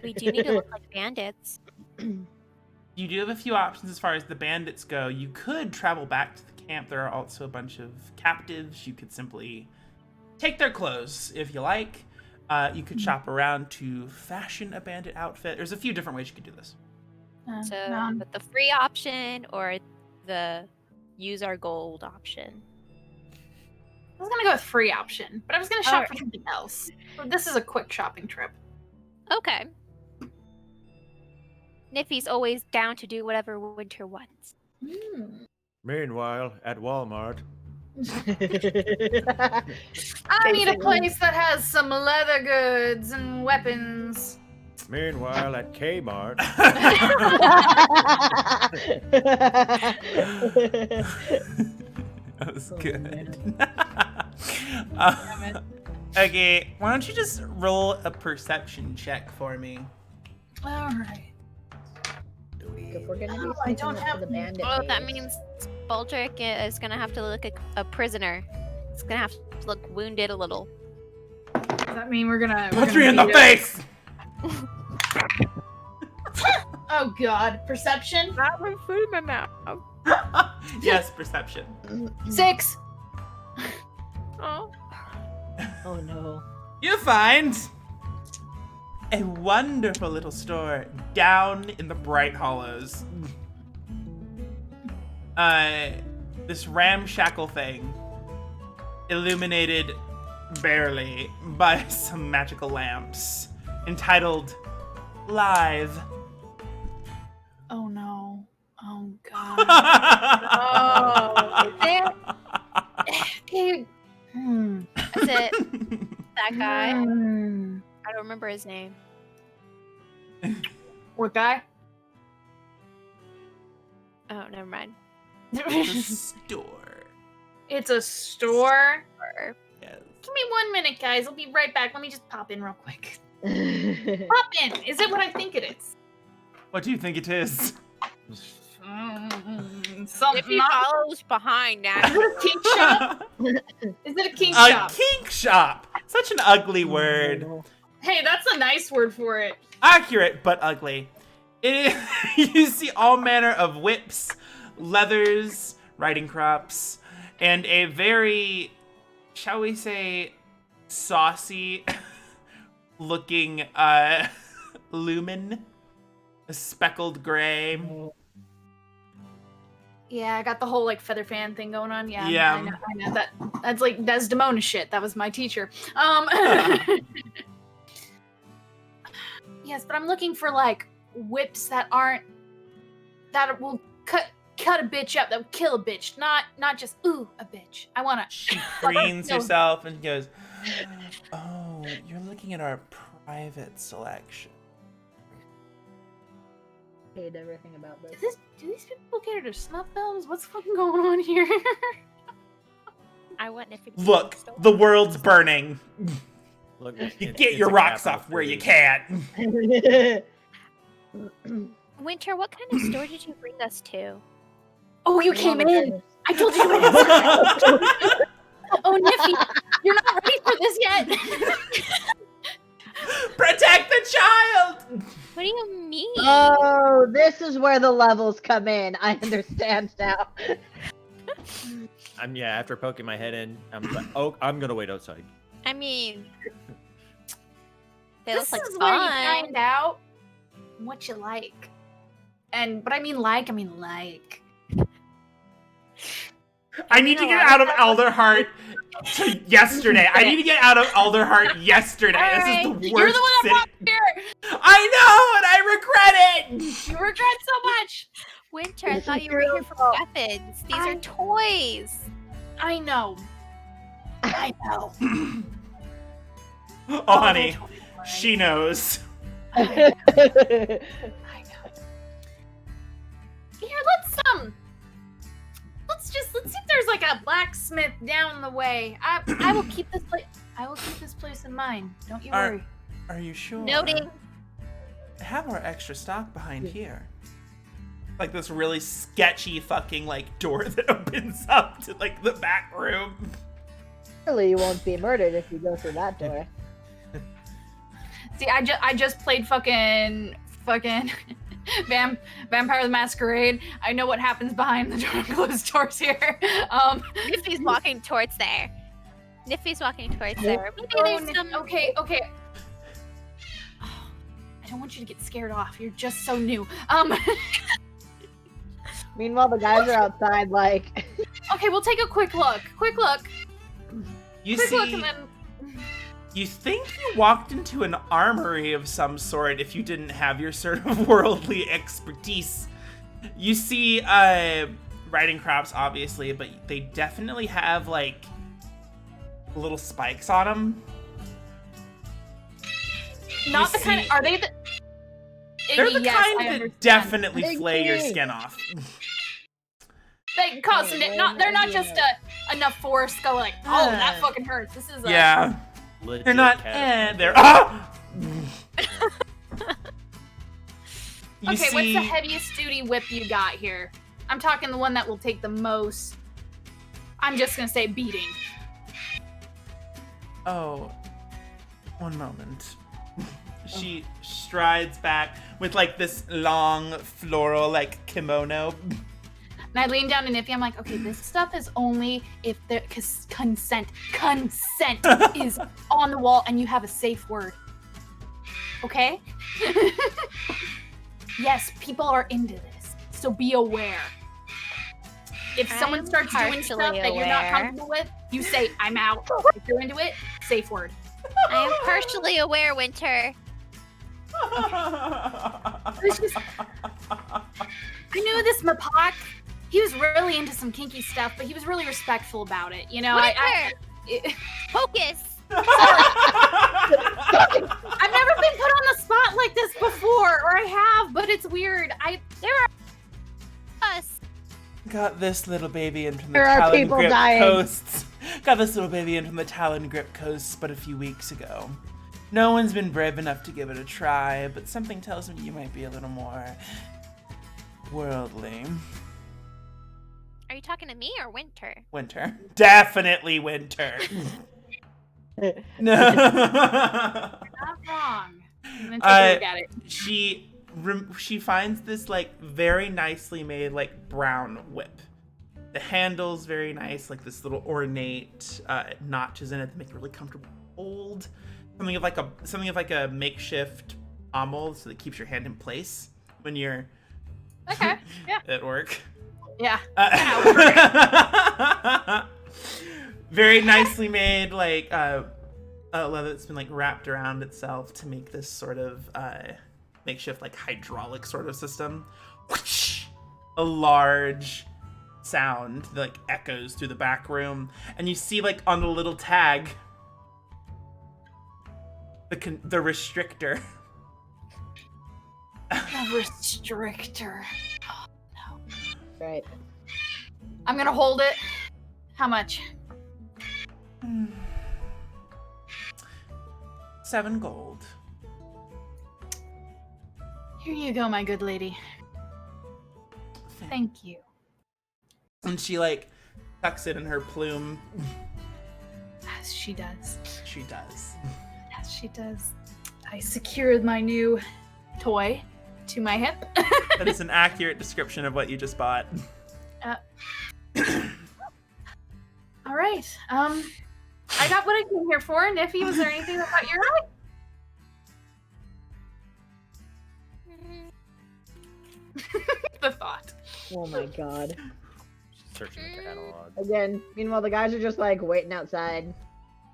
Speaker 4: We do need to look like bandits.
Speaker 1: You do have a few options as far as the bandits go. You could travel back to the camp. There are also a bunch of captives. You could simply take their clothes if you like. You could shop around to fashion a bandit outfit. There's a few different ways you could do this.
Speaker 4: So, but the free option or the use our gold option?
Speaker 2: I was gonna go with free option, but I was gonna shop
Speaker 4: Alright.
Speaker 2: for something else. But this is a quick shopping trip.
Speaker 4: Okay. Niffy's always down to do whatever Winter wants.
Speaker 5: Meanwhile, at Walmart.
Speaker 2: I need a place that has some leather goods and weapons.
Speaker 5: Meanwhile, at Kmart.
Speaker 1: That was
Speaker 3: Oh,
Speaker 1: good.
Speaker 2: Damn it.
Speaker 1: Okay, why don't you just roll a perception check for me?
Speaker 2: All right.
Speaker 3: If we're gonna be
Speaker 2: I
Speaker 3: sneaking
Speaker 2: don't
Speaker 3: up
Speaker 2: have-
Speaker 3: to the bandit
Speaker 4: Well, that
Speaker 3: base-
Speaker 4: means Baldric is gonna have to look a prisoner. It's gonna have to look wounded a little.
Speaker 2: Does that mean we're gonna?
Speaker 1: Punch me in the
Speaker 2: beat it?
Speaker 1: face!
Speaker 2: Oh God! Perception.
Speaker 4: Not with food in my mouth.
Speaker 1: Yes, perception.
Speaker 2: 6.
Speaker 4: Oh.
Speaker 3: Oh no.
Speaker 1: You find a wonderful little store down in the Bright Hollows. This ramshackle thing, illuminated barely by some magical lamps, entitled Live.
Speaker 2: Oh no. Oh God.
Speaker 1: Oh,
Speaker 2: Dude.
Speaker 4: Is it that guy? I
Speaker 2: Hmm.
Speaker 4: don't remember his name.
Speaker 2: What guy?
Speaker 4: Oh, never mind.
Speaker 1: The store.
Speaker 2: It's a store.
Speaker 4: Or-
Speaker 1: Yes.
Speaker 2: Give me 1 minute, guys. I'll be right back. Let me just pop in real quick.
Speaker 3: If
Speaker 2: Pop in. Is it what I think it is?
Speaker 1: What do you think it is?
Speaker 2: Something.
Speaker 4: If he
Speaker 2: Not-
Speaker 4: follows behind
Speaker 2: Is
Speaker 4: now.
Speaker 2: it a kink shop? Is it a kink
Speaker 1: A
Speaker 2: shop?
Speaker 1: kink shop. Such an ugly word.
Speaker 2: Hey, that's a nice word for it.
Speaker 1: Accurate, but ugly. It is, you see all manner of whips, leathers, riding crops, and a very, shall we say, saucy looking lumen. A speckled gray.
Speaker 2: Yeah, I got the whole like feather fan thing going on. Yeah,
Speaker 1: Yeah.
Speaker 2: I know. That's like Desdemona shit. That was my teacher. Yes, but I'm looking for like whips that will cut a bitch up, that will kill a bitch, not just a bitch. I wanna.
Speaker 1: She preens herself and goes, "Oh, you're looking at our private selection."
Speaker 3: hate everything about this.
Speaker 2: Do these people cater to snuff films? What's fucking going on here?
Speaker 4: I wouldn't if it
Speaker 1: Look, the world's burning.
Speaker 5: Look,
Speaker 1: You
Speaker 5: it-
Speaker 1: get
Speaker 5: it's
Speaker 1: your
Speaker 5: a
Speaker 1: rocks
Speaker 5: capital
Speaker 1: off where you
Speaker 5: city.
Speaker 1: can.
Speaker 4: Winter, what kind of store did you bring us to?
Speaker 2: Oh, you came in. I told you. Oh, Niffy, you're not ready for this yet.
Speaker 1: Protect the child!
Speaker 4: What do you mean?
Speaker 3: Oh, this is where the levels come in. I understand now.
Speaker 5: After poking my head in, I'm like, oh, I'm gonna wait outside.
Speaker 4: I mean, they
Speaker 2: This
Speaker 4: look like
Speaker 2: is where you
Speaker 4: fun.
Speaker 2: find out what you like. But I mean like.
Speaker 1: I need to get out of Elderheart to yesterday. I need to get out of Elderheart yesterday. This is the worst
Speaker 2: You're the one that
Speaker 1: city.
Speaker 2: brought me here.
Speaker 1: I know, and I regret it.
Speaker 2: You regret so much.
Speaker 4: Winter, I thought you were here for weapons. These are toys.
Speaker 2: I know.
Speaker 1: Oh, honey, she knows.
Speaker 2: I know. Here, let's see if there's like a blacksmith down the way. I will keep this place. I will keep this place in mind. Don't you worry.
Speaker 1: Are you sure?
Speaker 4: Noting.
Speaker 1: I have more extra stock behind here. Like this really sketchy fucking like door that opens up to like the back room.
Speaker 3: Surely you won't be murdered if you go through that door.
Speaker 2: See, I just played fucking Vampire the Masquerade. I know what happens behind the closed doors here.
Speaker 4: Niffy's walking towards there. Maybe
Speaker 2: Oh,
Speaker 4: there's some.
Speaker 2: okay. I don't want you to get scared off. You're just so new.
Speaker 3: Meanwhile, the guys are outside, like.
Speaker 2: Okay, we'll take a quick look.
Speaker 1: You
Speaker 2: Quick look,
Speaker 1: see,
Speaker 2: and then
Speaker 1: you think you walked into an armory of some sort if you didn't have your sort of worldly expertise. You see riding crops, obviously, but they definitely have like little spikes on them.
Speaker 2: not the kind. Are they the?
Speaker 1: They're the
Speaker 2: Yes, I
Speaker 1: kind that
Speaker 2: understand.
Speaker 1: definitely
Speaker 3: Big
Speaker 1: flay your
Speaker 3: thing.
Speaker 1: skin off.
Speaker 2: They cause some. They're not just enough force go like, oh, that fucking hurts. This is
Speaker 1: Yeah,
Speaker 5: Legit
Speaker 1: they're not.
Speaker 5: caterpillar.
Speaker 1: They're. Ah! You
Speaker 2: Okay,
Speaker 1: see,
Speaker 2: what's the heaviest duty whip you got here? I'm talking the one that will take the most. I'm just gonna say beating.
Speaker 1: Oh, one moment. She strides back with like this long floral like kimono.
Speaker 2: And I lean down to Niffy. I'm like, okay, this stuff is only if there, cause consent is on the wall and you have a safe word. Okay? Yes, people are into this, so be aware. If someone
Speaker 4: I'm
Speaker 2: starts doing stuff
Speaker 4: partially
Speaker 2: that you're not
Speaker 4: aware.
Speaker 2: comfortable with, you say, I'm out. If you're into it, safe word.
Speaker 4: I am partially aware, Winter.
Speaker 2: It's just, I knew this Mapak, he was really into some kinky stuff, but he was really respectful about it. You know,
Speaker 4: Winter! Focus!
Speaker 2: I've never been put on the spot like this before, or I have, but it's weird.
Speaker 4: There are us.
Speaker 1: Got this little baby in from the
Speaker 3: There are
Speaker 1: Talon
Speaker 3: people
Speaker 1: Grip
Speaker 3: dying.
Speaker 1: coasts. Got this little baby in from the Talon Grip coasts but a few weeks ago. No one's been brave enough to give it a try, but something tells me you might be a little more worldly.
Speaker 4: Are you talking to me or Winter?
Speaker 1: Winter. Definitely Winter. No.
Speaker 2: Not wrong. I'm gonna take a look at it.
Speaker 1: She finds this like very nicely made like brown whip. The handle's very nice, like this little ornate notches in it that make it really comfortable to hold. Something of like a makeshift pommel, so that keeps your hand in place when you're
Speaker 2: Okay, yeah.
Speaker 1: at work.
Speaker 2: Yeah.
Speaker 1: Very nicely made, like leather that's been like wrapped around itself to make this sort of makeshift like hydraulic sort of system. Whoosh! A large sound that like echoes through the back room, and you see like on the little tag the restrictor.
Speaker 2: A restrictor. Oh, no.
Speaker 3: Right.
Speaker 2: I'm gonna hold it. How much?
Speaker 1: 7 gold.
Speaker 2: Here you go, my good lady. Thank you.
Speaker 1: And she like tucks it in her plume.
Speaker 2: As she does.
Speaker 1: She does.
Speaker 2: As she does. I secured my new toy to my hip.
Speaker 1: That is an accurate description of what you just bought.
Speaker 2: All right. I got what I came here for. Niffy, was there anything that caught your eye? The thought.
Speaker 3: Oh my god.
Speaker 5: Searching the catalog.
Speaker 3: Again, meanwhile, the guys are just like waiting outside.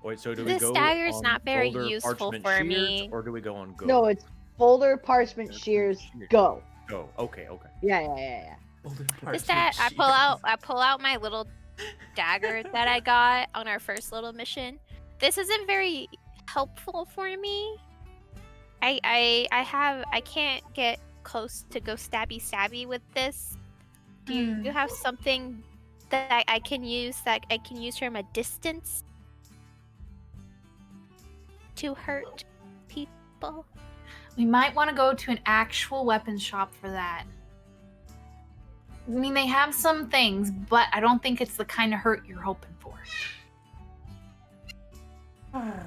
Speaker 5: Wait, so do we
Speaker 4: This
Speaker 5: go
Speaker 4: dagger's
Speaker 5: on
Speaker 4: not very
Speaker 5: folder,
Speaker 4: useful
Speaker 5: parchment,
Speaker 4: for
Speaker 5: shears,
Speaker 4: me.
Speaker 5: or do we go on go?
Speaker 3: No, it's folder, parchment, shears, go.
Speaker 5: Go. Okay.
Speaker 3: Yeah.
Speaker 4: Is that I pull out my little dagger that I got on our first little mission. This isn't very helpful for me. I can't get close to go stabby with this. Do you have something that I can use from a distance to hurt people?
Speaker 2: We might want to go to an actual weapons shop for that. I mean, they have some things, but I don't think it's the kind of hurt you're hoping for.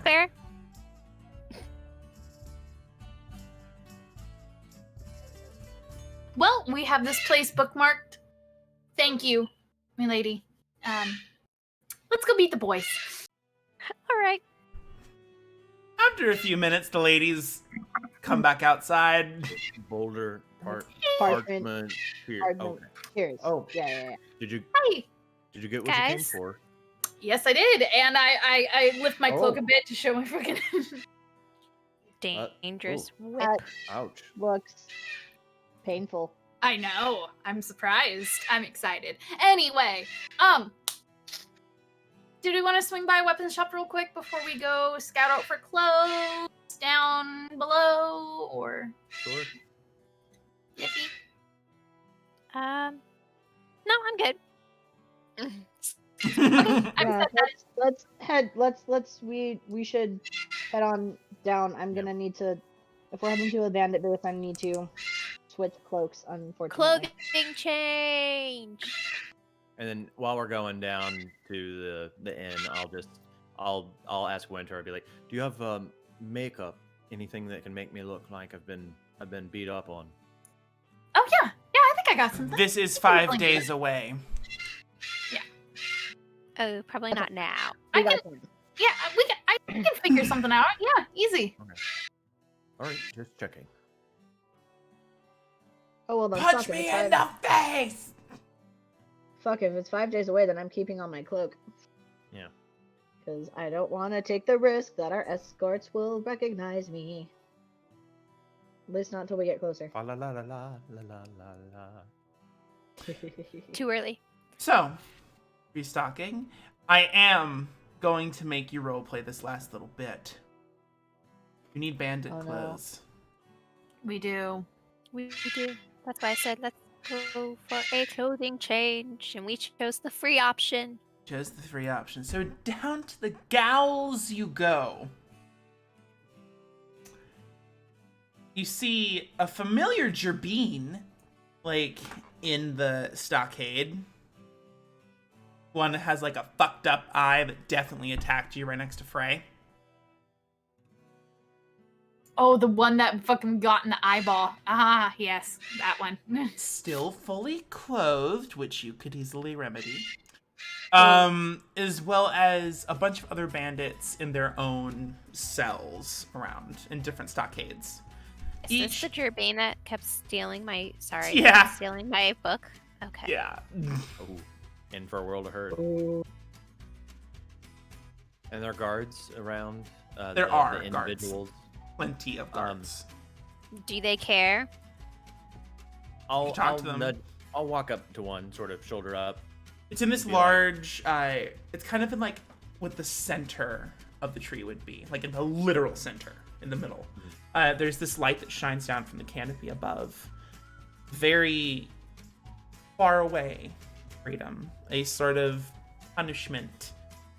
Speaker 4: Fair.
Speaker 2: Well, we have this place bookmarked. Thank you, my lady. Let's go beat the boys.
Speaker 4: All right.
Speaker 1: After a few minutes, the ladies come back outside.
Speaker 5: Boulder,
Speaker 3: Parchment,
Speaker 5: parchment, here.
Speaker 3: parchment.
Speaker 5: Okay.
Speaker 3: Cheers.
Speaker 5: Oh.
Speaker 3: Yeah.
Speaker 5: Did you
Speaker 2: Hi.
Speaker 5: get what you came
Speaker 4: Guys?
Speaker 5: for?
Speaker 2: Yes, I did, and I lift my cloak
Speaker 5: Oh.
Speaker 2: a bit to show my fucking.
Speaker 4: Dangerous whip.
Speaker 3: That
Speaker 5: Ouch.
Speaker 3: looks painful.
Speaker 2: I know. I'm surprised. I'm excited. Anyway, did we want to swing by a weapons shop real quick before we go scout out for clothes down below, or
Speaker 5: Sure.
Speaker 2: Yippee?
Speaker 4: No, I'm good.
Speaker 2: I'm
Speaker 3: Yeah,
Speaker 2: set.
Speaker 3: we should head on down. I'm gonna need to, if we're heading to a bandit booth, I need to switch cloaks, unfortunately.
Speaker 4: Clothing change.
Speaker 5: And then while we're going down to the inn, I'll ask Winter. I'll be like, "Do you have makeup? Anything that can make me look like I've been beat up on?"
Speaker 2: Oh yeah, I think I got something.
Speaker 1: This is 5 days away.
Speaker 4: Oh, probably not now.
Speaker 3: We
Speaker 2: I
Speaker 3: got
Speaker 2: can,
Speaker 3: one.
Speaker 2: yeah, I can figure something out. Yeah, easy.
Speaker 5: All right, just checking.
Speaker 3: Oh well, then
Speaker 1: Punch
Speaker 3: fuck it.
Speaker 1: me
Speaker 3: If
Speaker 1: in the face!
Speaker 3: Fuck it, if it's 5 days away, then I'm keeping on my cloak.
Speaker 5: Yeah.
Speaker 3: Because I don't want to take the risk that our escorts will recognize me. At least not until we get closer.
Speaker 5: La la la la la la la la.
Speaker 4: Too early.
Speaker 1: So, restocking. I am going to make you roleplay this last little bit. You need bandit
Speaker 3: Oh, no.
Speaker 1: clothes.
Speaker 2: We do.
Speaker 4: We do. That's why I said let's go for a clothing change, and we chose the free option.
Speaker 1: Chose the 3 options. So down to the gals you go. You see a familiar gerbine, like, in the stockade. One that has, like, a fucked up eye that definitely attacked you right next to Frey.
Speaker 2: Oh, the one that fucking got in the eyeball. Ah, yes, that one.
Speaker 1: Still fully clothed, which you could easily remedy. As well as a bunch of other bandits in their own cells around in different stockades.
Speaker 4: Is this the Gerbane that kept stealing my stealing my book? Okay.
Speaker 1: Yeah.
Speaker 5: Oh, in for a world of hurt.
Speaker 3: Ooh.
Speaker 5: And there are guards around.
Speaker 1: There are
Speaker 5: the
Speaker 1: guards.
Speaker 5: individuals.
Speaker 1: Plenty of guards.
Speaker 4: Do they care?
Speaker 5: I'll
Speaker 1: talk to them.
Speaker 5: I'll walk up to one, sort of shoulder up.
Speaker 1: It's in this
Speaker 5: Be
Speaker 1: large, it's kind of in like what the center of the tree would be, like in the literal center, in the middle. There's this light that shines down from the canopy above. Very far away, freedom. A sort of punishment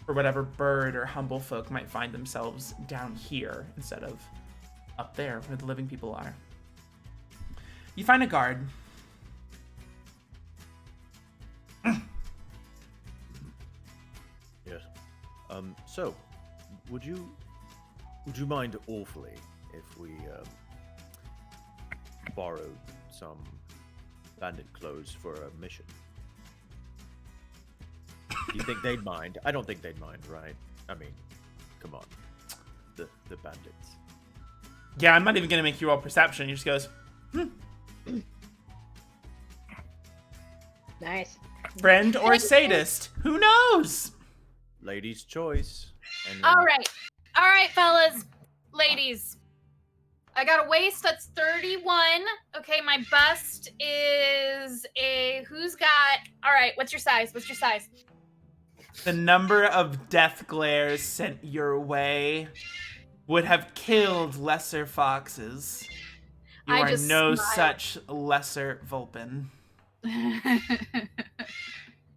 Speaker 1: for whatever bird or humble folk might find themselves down here instead of up there where the living people are. You find a guard.
Speaker 5: Yes. So, would you mind awfully if we borrowed some bandit clothes for a mission? Do you think they'd mind? I don't think they'd mind, right? I mean, come on. The bandits.
Speaker 1: Yeah, I'm not even gonna make you roll perception. He just goes,
Speaker 3: Nice.
Speaker 1: friend or sadist? Who knows?
Speaker 5: Lady's choice. And
Speaker 2: All right, fellas, ladies. I got a waist that's 31. Okay, my bust is who's got? All right, what's your size?
Speaker 1: The number of death glares sent your way would have killed lesser foxes. You
Speaker 2: I
Speaker 1: are
Speaker 2: just
Speaker 1: no
Speaker 2: smile.
Speaker 1: such lesser vulpin.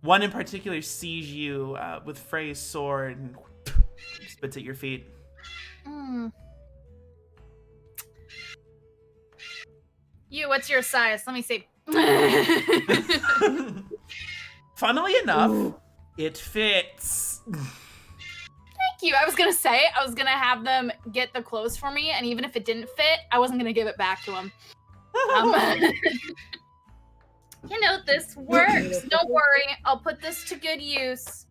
Speaker 1: One in particular sees you with Frey's sword and spits at your feet.
Speaker 2: You, what's your size? Let me see.
Speaker 1: Funnily enough,
Speaker 3: Ooh.
Speaker 1: it fits.
Speaker 2: Thank you. I was gonna have them get the clothes for me, and even if it didn't fit, I wasn't gonna give it back to them. You know, this works. Don't worry. I'll put this to good use.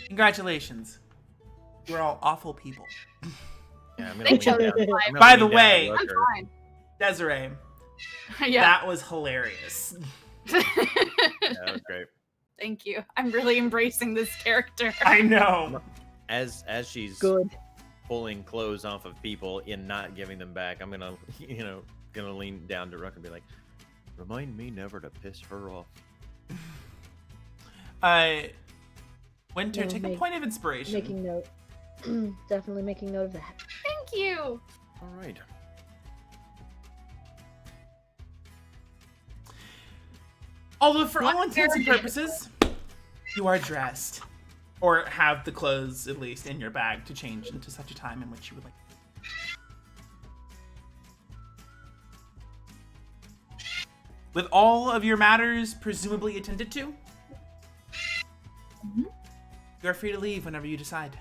Speaker 1: Congratulations. You're all awful people.
Speaker 5: Yeah, I'm gonna
Speaker 2: Thank
Speaker 5: lean
Speaker 2: you.
Speaker 5: down. I'm gonna
Speaker 1: By
Speaker 5: lean
Speaker 1: the
Speaker 5: down
Speaker 1: way-
Speaker 5: and look
Speaker 2: I'm
Speaker 5: her.
Speaker 2: fine.
Speaker 1: Desiree,
Speaker 2: Yeah.
Speaker 1: that was hilarious.
Speaker 5: Yeah, that was great.
Speaker 2: Thank you. I'm really embracing this character.
Speaker 1: I know.
Speaker 5: As she's
Speaker 3: Good.
Speaker 5: pulling clothes off of people and not giving them back, I'm gonna lean down to Ruck and be like, remind me never to piss her off.
Speaker 1: Winter,
Speaker 3: No,
Speaker 1: take a
Speaker 3: make-
Speaker 1: point of inspiration.
Speaker 3: Making note. Definitely making note of that.
Speaker 2: Thank you.
Speaker 5: All right.
Speaker 1: Although for all
Speaker 2: What
Speaker 1: intents and
Speaker 2: area?
Speaker 1: purposes, you are dressed. Or have the clothes, at least, in your bag to change into such a time in which you would like. With all of your matters presumably attended to, you're free to leave whenever you decide.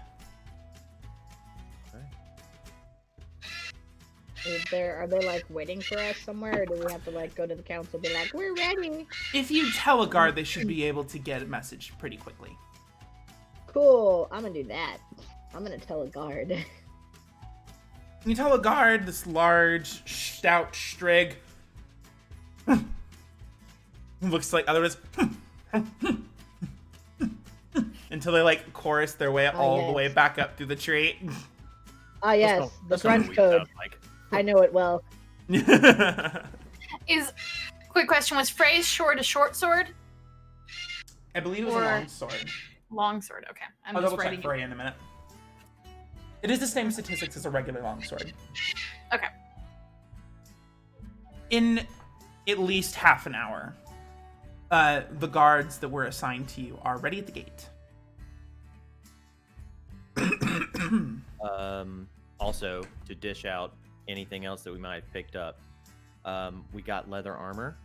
Speaker 3: Are they like waiting for us somewhere, or do we have to like go to the council and be like, we're ready?
Speaker 1: If you tell a guard, they should be able to get a message pretty quickly.
Speaker 3: Cool. I'm gonna do that. I'm gonna tell a guard.
Speaker 1: You tell a guard, this large, stout strig looks like others until they like chorus their way all the way back up through the tree.
Speaker 3: Ah, yes, the French code.
Speaker 5: Like.
Speaker 3: I know it well.
Speaker 2: Quick question, was Frey's sword a short sword?
Speaker 1: I believe it was a long sword.
Speaker 2: Long sword, okay.
Speaker 1: I'll double check Frey in a minute. It is the same statistics as a regular long sword.
Speaker 2: Okay.
Speaker 1: In at least half an hour, the guards that were assigned to you are ready at the gate.
Speaker 5: Also, to dish out anything else that we might have picked up, we got leather armor.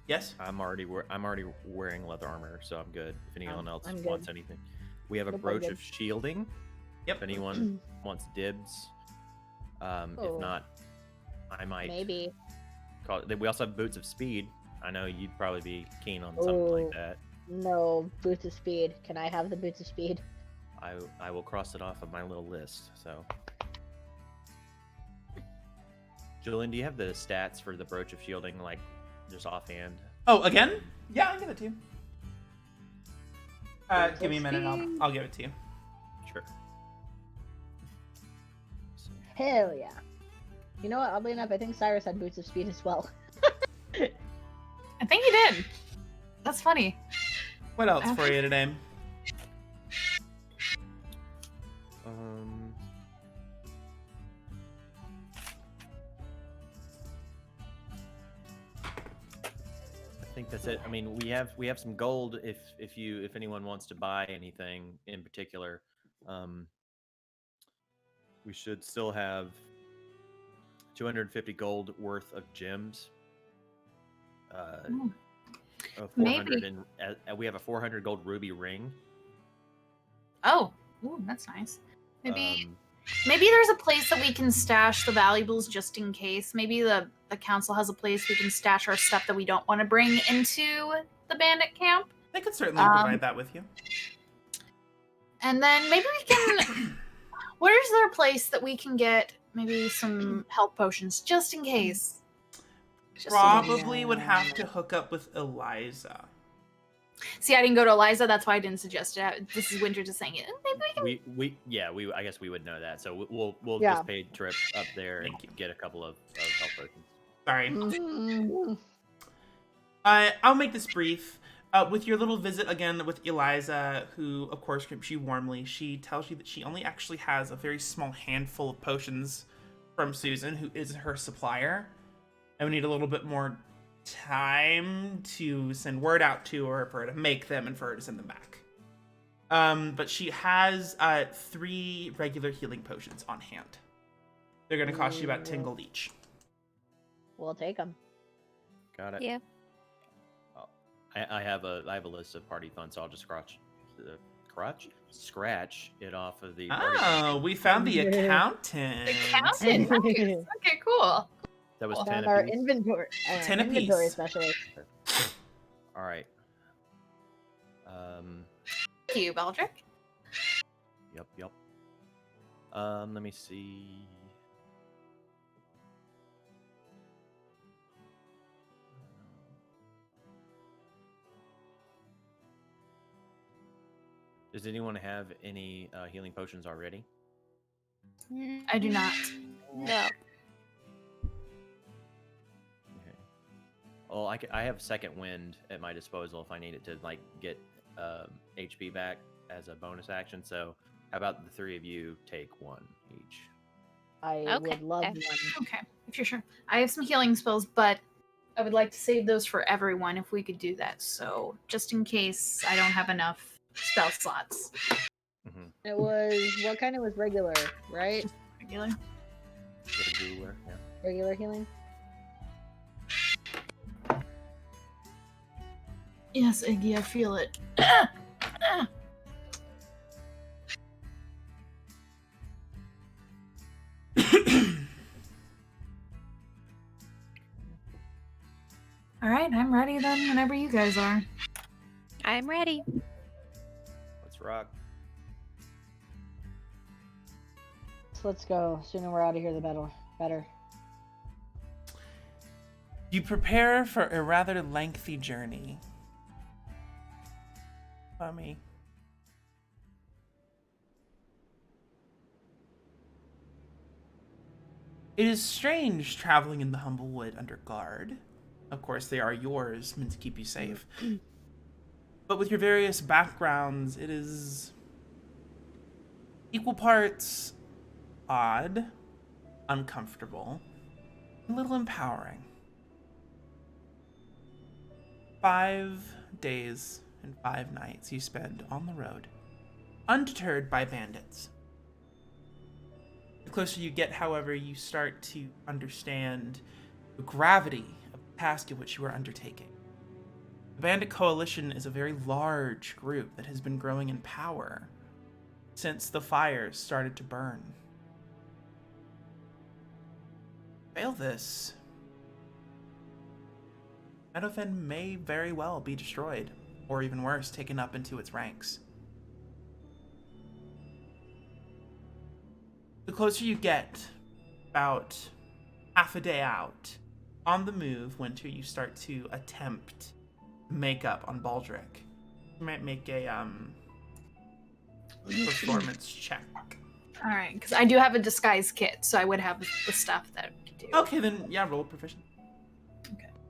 Speaker 1: Yes.
Speaker 5: I'm already wearing leather armor, so I'm good. If anyone else
Speaker 3: I'm
Speaker 5: wants
Speaker 3: good.
Speaker 5: anything, we have a
Speaker 3: Nope, I'm
Speaker 5: brooch
Speaker 3: good.
Speaker 5: of shielding.
Speaker 1: Yep.
Speaker 5: If anyone wants dibs,
Speaker 3: Oh.
Speaker 5: if not, I might.
Speaker 3: Maybe.
Speaker 5: We also have boots of speed. I know you'd probably be keen on something like that.
Speaker 3: No, boots of speed. Can I have the boots of speed?
Speaker 5: I will cross it off of my little list. So, Julian, do you have the stats for the brooch of shielding, like just offhand?
Speaker 1: Oh, again? Yeah, I'll give it to you.
Speaker 3: Boots
Speaker 1: Give me a
Speaker 3: of
Speaker 1: minute.
Speaker 3: speed.
Speaker 1: I'll give it to you.
Speaker 5: Sure.
Speaker 3: Hell yeah. You know what? Oddly enough, I think Cyrus had boots of speed as well.
Speaker 2: I think he did. That's funny.
Speaker 1: What else for you today?
Speaker 5: I think that's it. I mean, we have some gold if anyone wants to buy anything in particular. We should still have 250 gold worth of gems. 400
Speaker 2: Maybe.
Speaker 5: and we have a 400 gold ruby ring.
Speaker 2: Oh, ooh, that's nice. Maybe there's a place that we can stash the valuables just in case. Maybe the council has a place we can stash our stuff that we don't want to bring into the bandit camp.
Speaker 1: They could certainly provide that with you.
Speaker 2: And then maybe we can... Where is there a place that we can get maybe some health potions just in case?
Speaker 1: Probably would have to hook up with Eliza.
Speaker 2: See, I didn't go to Eliza. That's why I didn't suggest it. This is Winter just saying it. Maybe we can...
Speaker 5: I guess we would know that. So we'll
Speaker 3: Yeah.
Speaker 5: just pay a trip up there and get a couple of health potions.
Speaker 1: Sorry.
Speaker 3: Mhm.
Speaker 1: I'll make this brief. With your little visit again with Eliza, who, of course, greets you warmly, she tells you that she only actually has a very small handful of potions from Susan, who is her supplier. And we need a little bit more time to send word out to her for her to make them and for her to send them back. But she has 3 regular healing potions on hand. They're going to cost you about 10 gold each.
Speaker 3: We'll take them.
Speaker 5: Got it.
Speaker 4: Yeah.
Speaker 5: I have a list of party funds, so I'll just scratch it off of the. party fund.
Speaker 1: Oh, we found the accountant.
Speaker 2: Accountant. Nice. Okay, cool.
Speaker 5: That was
Speaker 3: Found
Speaker 5: 10
Speaker 3: our
Speaker 5: apiece.
Speaker 3: inventory.
Speaker 1: 10 apiece.
Speaker 3: Inventory specialist.
Speaker 5: All right.
Speaker 2: Thank you, Baldric.
Speaker 5: Yep. Let me see. Does anyone have any healing potions already?
Speaker 2: I do not.
Speaker 4: No.
Speaker 5: Okay. Well, I have second wind at my disposal if I need it to like get HP back as a bonus action. So how about the 3 of you take 1 each?
Speaker 3: I
Speaker 4: Okay.
Speaker 3: would love
Speaker 4: Okay.
Speaker 3: one.
Speaker 2: Okay, if you're sure. I have some healing spells, but I would like to save those for everyone if we could do that. So just in case I don't have enough spell slots.
Speaker 5: Mm-hmm.
Speaker 3: It was what kind? It was regular, right?
Speaker 2: Regular.
Speaker 5: Regular, yeah.
Speaker 3: Regular healing.
Speaker 2: Yes, Iggy, I feel it. All right, I'm ready then whenever you guys are.
Speaker 4: I'm ready.
Speaker 5: Let's rock.
Speaker 3: So let's go. Sooner we're out of here, the better.
Speaker 1: You prepare for a rather lengthy journey. Me. It is strange traveling in the Humblewood under guard. Of course, they are yours, meant to keep you safe. But with your various backgrounds, it is equal parts odd, uncomfortable, a little empowering. 5 days and 5 nights you spend on the road, undeterred by bandits. The closer you get, however, you start to understand the gravity of the task in which you are undertaking. The Bandit Coalition is a very large group that has been growing in power since the fires started to burn. Fail this, Meadowfen may very well be destroyed, or even worse, taken up into its ranks. The closer you get, about half a day out, on the move, Winter, you start to attempt makeup on Baldric. You might make a performance check.
Speaker 2: All right, because I do have a disguise kit, so I would have the stuff that could do.
Speaker 1: Okay, then yeah, roll proficient.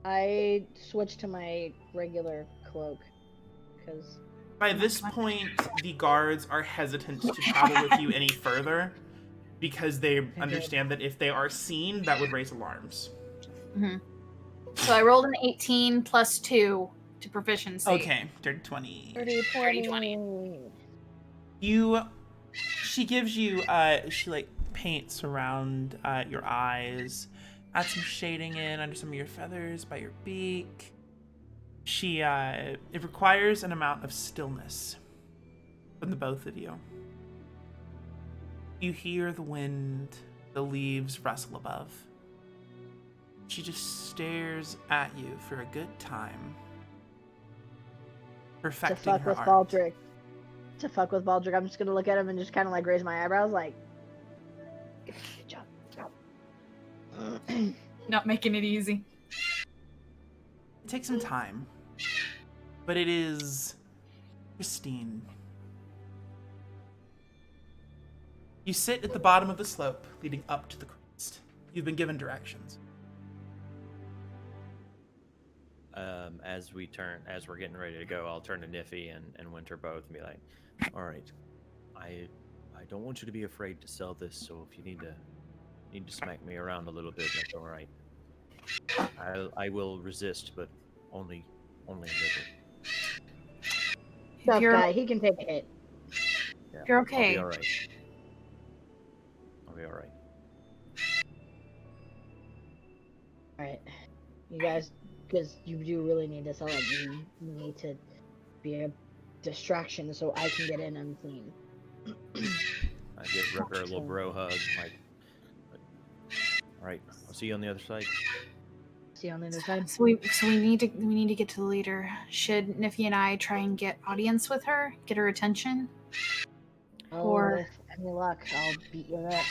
Speaker 3: I switched to my regular cloak because
Speaker 1: By this point, the guards are hesitant to travel with you any further because they understand that if they are seen, that would raise alarms.
Speaker 2: Mm-hmm. So I rolled an 18 plus 2 to proficiency.
Speaker 1: Okay, dirty 20.
Speaker 2: 30, 20.
Speaker 1: She gives you, she like paints around your eyes, adds some shading in under some of your feathers by your beak. It requires an amount of stillness from the both of you. You hear the wind, the leaves rustle above. She just stares at you for a good time, perfecting her art.
Speaker 3: To fuck with Baldric, I'm just gonna look at him and just kind of like raise my eyebrows, like, good job.
Speaker 2: Not making it easy.
Speaker 1: It takes some time, but it is pristine. You sit at the bottom of the slope leading up to the crest. You've been given directions.
Speaker 5: As we're getting ready to go, I'll turn to Niffy and Winter both and be like, all right, I don't want you to be afraid to sell this, so if you need to smack me around a little bit, that's all right. I will resist, but only a little.
Speaker 3: Tough guy, he can take a hit.
Speaker 5: Yeah,
Speaker 2: You're okay.
Speaker 5: I'll be all right.
Speaker 3: Alright. You guys, because you do really need to sell it, you need to be a distraction so I can get in unseen.
Speaker 5: I give Rucker a little bro hug. Like, all right, I'll see you on the other side.
Speaker 3: See you on the other side.
Speaker 2: So we need to get to the leader. Should Niffy and I try and get audience with her, get her attention? Or
Speaker 3: with any luck, I'll beat you up.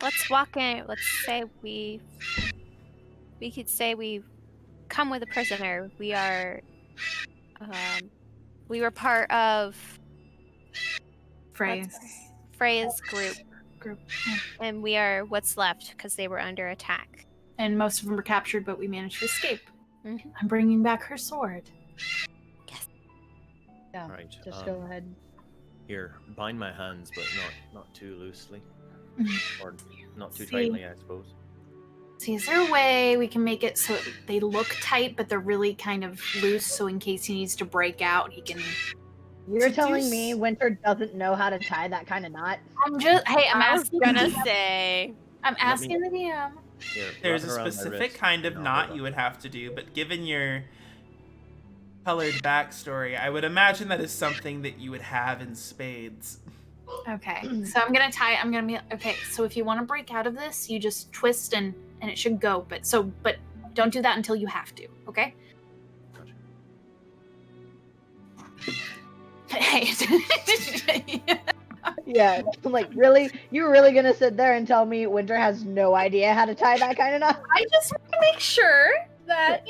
Speaker 4: Let's walk in. Let's say we could say we've come with a prisoner. We are, we were part of Frey's group,
Speaker 2: yeah.
Speaker 4: and we are what's left because they were under attack.
Speaker 2: And most of them were captured, but we managed to escape.
Speaker 4: Mm-hmm.
Speaker 2: I'm bringing back her sword.
Speaker 4: Yes.
Speaker 3: Yeah,
Speaker 5: Right,
Speaker 3: just go ahead.
Speaker 5: Here, bind my hands, but not too loosely, or not too
Speaker 2: See.
Speaker 5: tightly, I suppose.
Speaker 2: See, is there a way we can make it so they look tight, but they're really kind of loose, so in case he needs to break out, he can...
Speaker 3: You're telling me Winter doesn't know how to tie that kind of knot?
Speaker 2: I'm asking
Speaker 4: gonna
Speaker 2: the DM.
Speaker 4: say.
Speaker 2: I'm asking the DM.
Speaker 5: Here,
Speaker 1: There's
Speaker 5: wrap
Speaker 1: a
Speaker 5: it around my
Speaker 1: specific
Speaker 5: wrist,
Speaker 1: kind of
Speaker 5: and I'll
Speaker 1: knot
Speaker 5: hold
Speaker 1: you
Speaker 5: on.
Speaker 1: would have to do, but given your colored backstory, I would imagine that is something that you would have in spades.
Speaker 2: Okay, so I'm gonna be okay. So if you want to break out of this, you just twist and it should go. But don't do that until you have to. Okay. Hey.
Speaker 3: Yeah, like really? You really gonna sit there and tell me Winter has no idea how to tie that kind of knot?
Speaker 2: I just want to make sure that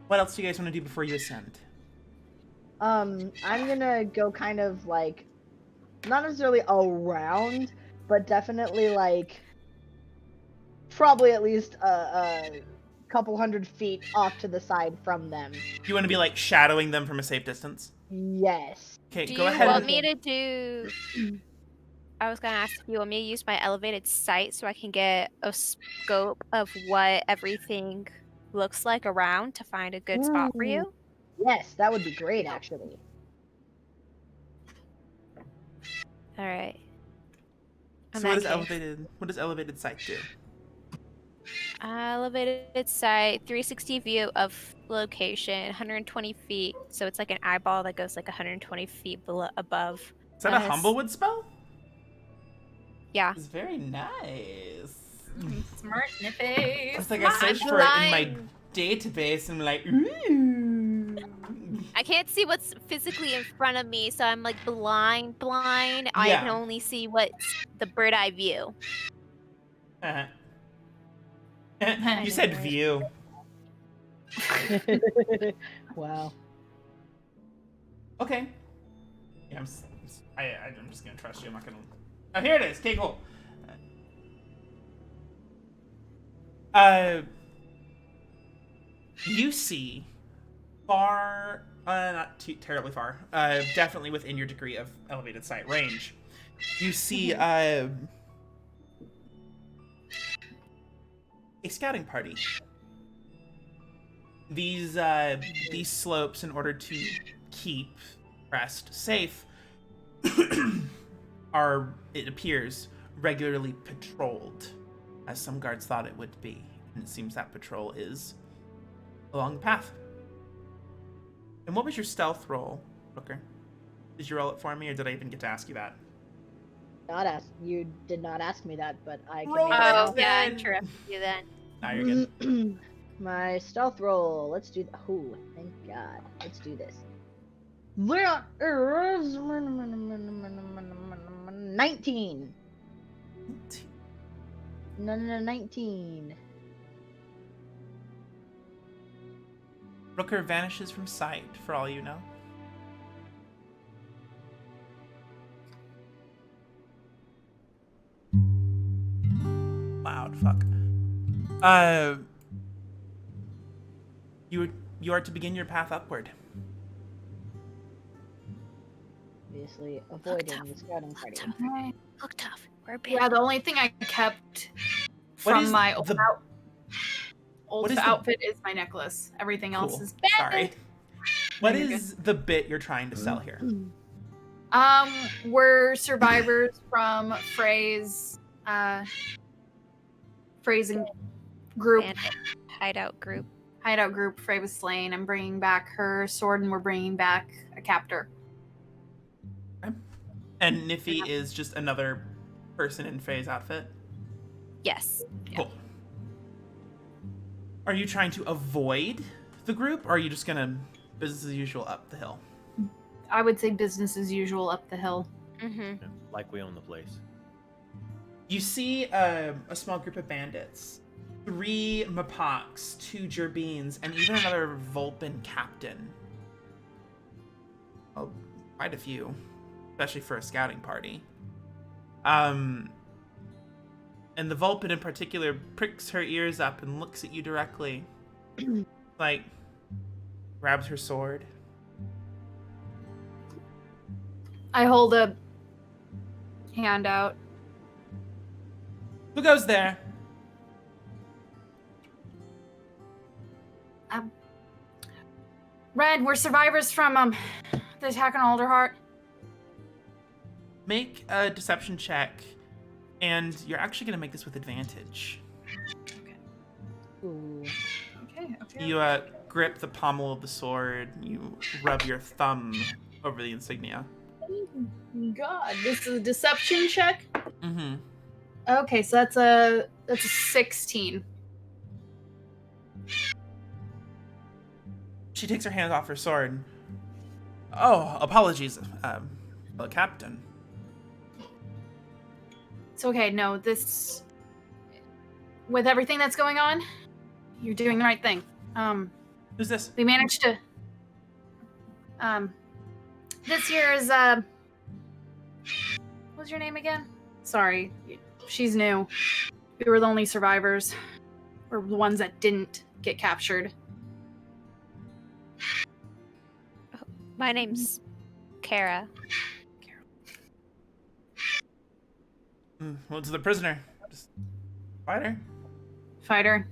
Speaker 1: What else do you guys want to do before you ascend?
Speaker 3: I'm gonna go kind of like, not necessarily around, but definitely like, probably at least a couple 100 feet off to the side from them.
Speaker 1: You want to be like shadowing them from a safe distance?
Speaker 3: Yes.
Speaker 1: Okay,
Speaker 4: Do
Speaker 1: go
Speaker 4: you
Speaker 1: ahead.
Speaker 4: want me to do... I was gonna ask if you want me to use my elevated sight so I can get a scope of what everything looks like around to find a good spot for you?
Speaker 3: Yes, that would be great, actually.
Speaker 4: All right.
Speaker 1: So what does elevated sight do?
Speaker 4: Elevated sight, 360 view of location, 120 feet. So it's like an eyeball that goes like 120 feet above.
Speaker 1: Is that a Humblewood spell?
Speaker 4: Yeah.
Speaker 1: It's very nice.
Speaker 2: smart nippy.
Speaker 1: It's like I searched for it in my database and I'm like, ooh.
Speaker 4: I can't see what's physically in front of me, so I'm like blind. I
Speaker 1: Yeah.
Speaker 4: can only see what's the bird eye view.
Speaker 1: You said view.
Speaker 3: Wow.
Speaker 1: Okay. Yeah, I'm just gonna trust you. I'm not gonna. Oh, here it is. Okay, cool. You see far, not too terribly far, definitely within your degree of elevated sight range. You see a scouting party. These slopes, in order to keep Crest safe, are, it appears, regularly patrolled, as some guards thought it would be. And it seems that patrol is along the path. And what was your stealth roll, Booker? Did you roll it for me, or did I even get to ask you that?
Speaker 3: You did not ask me that, but I can
Speaker 1: Roll
Speaker 3: make
Speaker 1: it.
Speaker 3: it.
Speaker 4: Oh, yeah, I
Speaker 1: then.
Speaker 4: interrupted you then.
Speaker 1: Nah, you're good.
Speaker 3: My stealth roll. Let's do. Oh, thank God. Let's do this. That is 19. No, 19.
Speaker 1: Rooker vanishes from sight, for all you know. Loud, fuck. You are to begin your path upward.
Speaker 3: Obviously, avoiding the scouting party.
Speaker 4: Look tough. We're big.
Speaker 2: Yeah, the only thing I kept
Speaker 1: What is
Speaker 2: from my
Speaker 1: the-
Speaker 2: old
Speaker 1: what is the-
Speaker 2: outfit is my necklace. Everything else
Speaker 1: Cool.
Speaker 2: is bad.
Speaker 1: Sorry. What
Speaker 2: you're
Speaker 1: is the bit you're trying to sell here?
Speaker 2: We're survivors from Frey's phrasing group.
Speaker 4: Bandit hideout group.
Speaker 2: Hideout group. Frey was slain. I'm bringing back her sword, and we're bringing back a captor.
Speaker 1: And Niffy is just another person in Faye's outfit?
Speaker 4: Yes.
Speaker 1: Cool. Are you trying to avoid the group, or are you just gonna business as usual up the hill?
Speaker 2: I would say business as usual up the hill.
Speaker 4: Mm-hmm.
Speaker 5: Like we own the place.
Speaker 1: You see a small group of bandits. 3 Mapoks, 2 Gerbeens, and even another Vulpin captain. Oh, quite a few. Especially for a scouting party. And the Vulpin in particular pricks her ears up and looks at you directly. Like, grabs her sword.
Speaker 2: I hold a hand out.
Speaker 1: Who goes there?
Speaker 2: Red, we're survivors from the attack on Alderheart.
Speaker 1: Make a deception check, and you're actually going to make this with advantage.
Speaker 3: Ooh.
Speaker 2: Okay,
Speaker 1: You grip the pommel of the sword. You rub your thumb over the insignia.
Speaker 2: God, this is a deception check.
Speaker 1: Mm-hmm.
Speaker 2: Okay, so that's a 16.
Speaker 1: She takes her hands off her sword. Oh, apologies, Captain.
Speaker 2: It's okay. No, this, with everything that's going on, you're doing the right thing.
Speaker 1: Who's this?
Speaker 2: We managed to. This year is what's your name again? Sorry, she's new. We were the only survivors, or the ones that didn't get captured.
Speaker 4: My name's Kara.
Speaker 1: What's the prisoner? Just fighter.
Speaker 2: Fighter,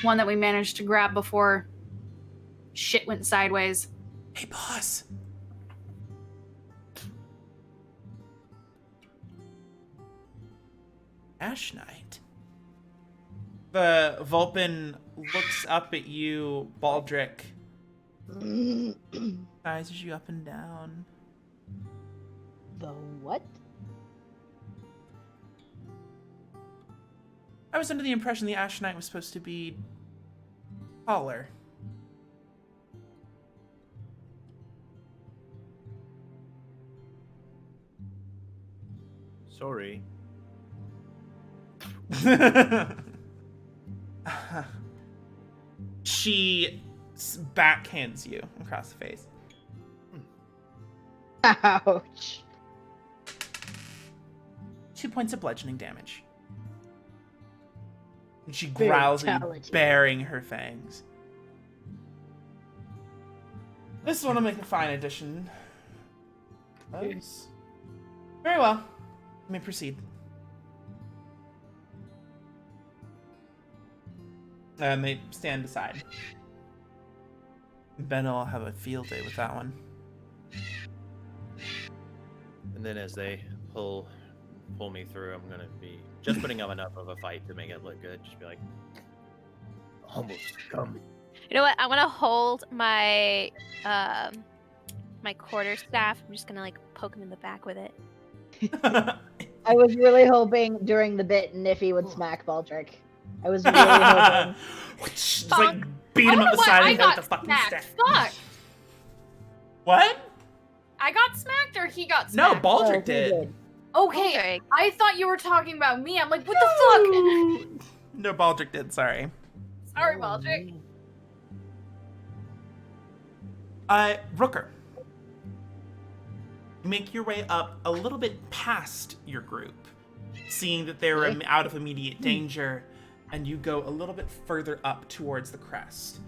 Speaker 2: one that we managed to grab before shit went sideways.
Speaker 1: Hey, boss. Ash Knight. The Vulpin looks up at you, Baldric. Eyes you up and down.
Speaker 3: The what?
Speaker 1: I was under the impression the Ash Knight was supposed to be taller.
Speaker 5: Sorry.
Speaker 1: She backhands you across the face.
Speaker 3: Ouch.
Speaker 1: 2 points of bludgeoning damage. And she
Speaker 3: Very
Speaker 1: growls at you,
Speaker 3: talented.
Speaker 1: baring her fangs. This one will make a fine addition. Yes. Very well. You may proceed. And they stand aside. Ben will have a field day with that one.
Speaker 5: And then as they pull me through, I'm gonna be just putting up enough of a fight to make it look good. Just be like, almost come.
Speaker 4: You know what? I want to hold my my quarterstaff. I'm just gonna like poke him in the back with it.
Speaker 3: I was really hoping during the bit Niffy would smack Baldric. I was really hoping.
Speaker 1: Just like beat him up the side of the head with the fucking staff.
Speaker 2: Fuck!
Speaker 1: What?
Speaker 2: I got smacked or he got
Speaker 1: No,
Speaker 2: smacked?
Speaker 3: Oh,
Speaker 1: Baldric
Speaker 3: he
Speaker 1: did.
Speaker 2: Okay, I thought you were talking about me. I'm like, what the fuck?
Speaker 1: No, Baldric did, sorry.
Speaker 2: Sorry, Baldric.
Speaker 1: Rooker. Make your way up a little bit past your group, seeing that they're
Speaker 3: Okay.
Speaker 1: out of immediate danger, and you go a little bit further up towards the crest.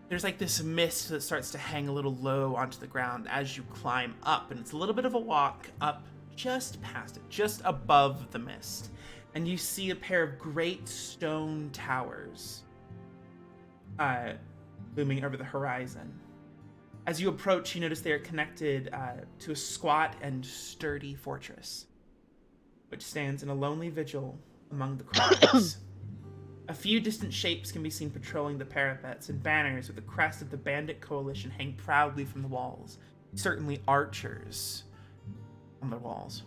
Speaker 1: There's like this mist that starts to hang a little low onto the ground as you climb up, and it's a little bit of a walk up just past it, just above the mist. And you see a pair of great stone towers looming over the horizon. As you approach, you notice they are connected to a squat and sturdy fortress, which stands in a lonely vigil among the crags. A few distant shapes can be seen patrolling the parapets, and banners with the crest of the bandit coalition hang proudly from the walls. Certainly archers on the walls.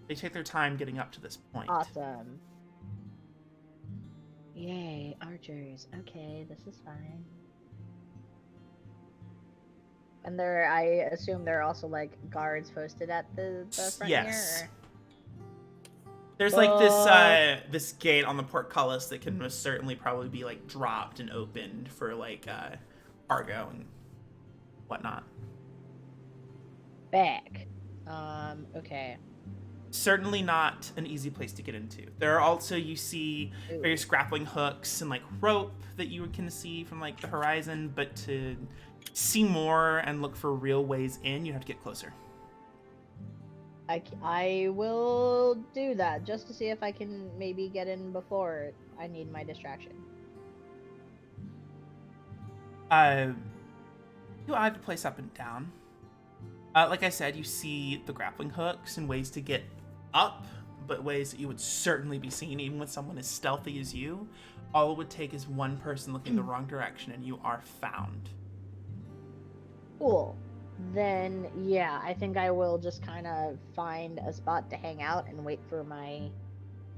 Speaker 1: They take their time getting up to this point.
Speaker 3: Awesome. Yay, archers. Okay, this is fine. And I assume there are also like guards posted at the front
Speaker 1: Yes.
Speaker 3: here.
Speaker 1: There's like this gate on the portcullis that can most certainly probably be like dropped and opened for like cargo and whatnot.
Speaker 3: Back. Okay.
Speaker 1: Certainly not an easy place to get into. There are also, you see
Speaker 3: Ooh.
Speaker 1: various grappling hooks and like rope that you can see from like the horizon, but to see more and look for real ways in, you have to get closer.
Speaker 3: I will do that just to see if I can maybe get in before I need my distraction.
Speaker 1: You eye the place up and down. Like I said, you see the grappling hooks and ways to get up, but ways that you would certainly be seen, even with someone as stealthy as you. All it would take is one person looking the wrong direction, and you are found.
Speaker 3: Cool. Then, yeah, I think I will just kind of find a spot to hang out and wait for my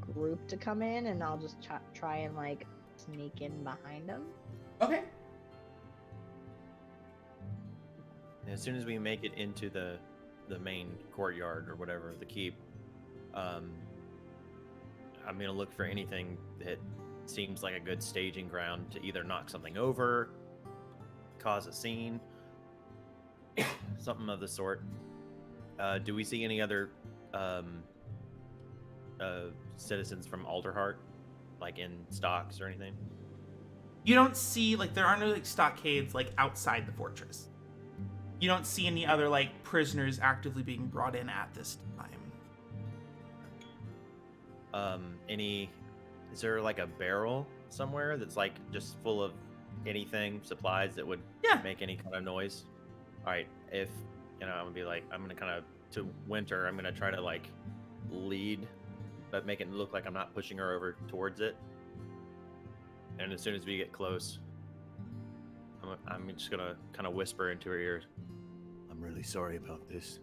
Speaker 3: group to come in, and I'll just try and, like, sneak in behind them.
Speaker 1: Okay.
Speaker 5: And as soon as we make it into the main courtyard or whatever, the keep, I'm going to look for anything that seems like a good staging ground to either knock something over, cause a scene, something of the sort. Do we see any other citizens from Alderheart, like in stocks or anything?
Speaker 1: You don't see, like, there are no, like, stockades, like, outside the fortress. You don't see any other, like, prisoners actively being brought in at this time.
Speaker 5: Is there, like, a barrel somewhere that's, like, just full of anything, supplies that would make any kind of noise? All right, if, I'm gonna be like, I'm gonna kind of, to Winter, I'm gonna try to, like, lead, but make it look like I'm not pushing her over towards it. And as soon as we get close, I'm just gonna kind of whisper into her ear, "I'm really sorry about this."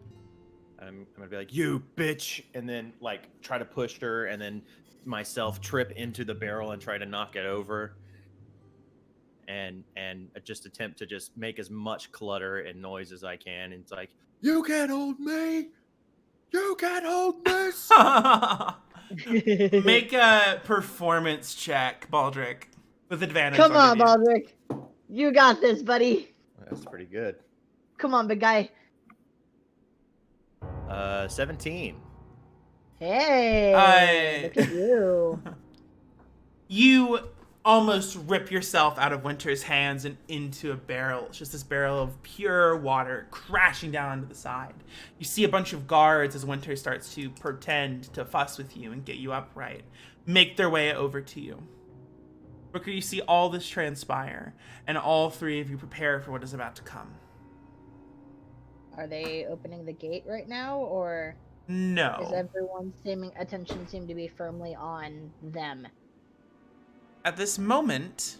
Speaker 5: I'm gonna be like, "You bitch," and then, like, try to push her, and then myself trip into the barrel and try to knock it over, and just attempt to just make as much clutter and noise as I can. And it's like, "You can't hold me. You can't hold this."
Speaker 1: Make a performance check, Baldric, with advantage.
Speaker 3: Come on,
Speaker 1: you.
Speaker 3: Baldric. You got this, buddy.
Speaker 5: That's pretty good.
Speaker 3: Come on, big guy.
Speaker 5: 17.
Speaker 3: Hey, look at you.
Speaker 1: You almost rip yourself out of Winter's hands and into a barrel. It's just this barrel of pure water crashing down onto the side. You see a bunch of guards as Winter starts to pretend to fuss with you and get you upright, make their way over to you. Booker, you see all this transpire, and all three of you prepare for what is about to come.
Speaker 3: Are they opening the gate right now, or
Speaker 1: No.
Speaker 3: is everyone's attention seem to be firmly on them?
Speaker 1: At this moment,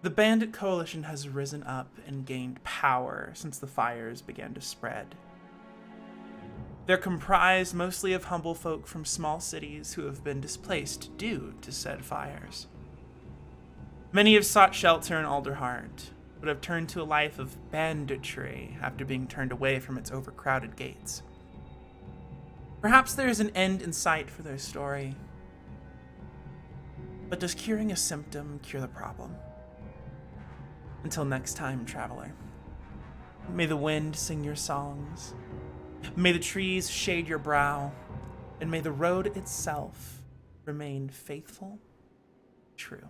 Speaker 1: the bandit coalition has risen up and gained power since the fires began to spread. They're comprised mostly of humble folk from small cities who have been displaced due to said fires. Many have sought shelter in Alderheart, but have turned to a life of banditry after being turned away from its overcrowded gates. Perhaps there is an end in sight for their story. But does curing a symptom cure the problem? Until next time, traveler. May the wind sing your songs. May the trees shade your brow. And may the road itself remain faithful, true.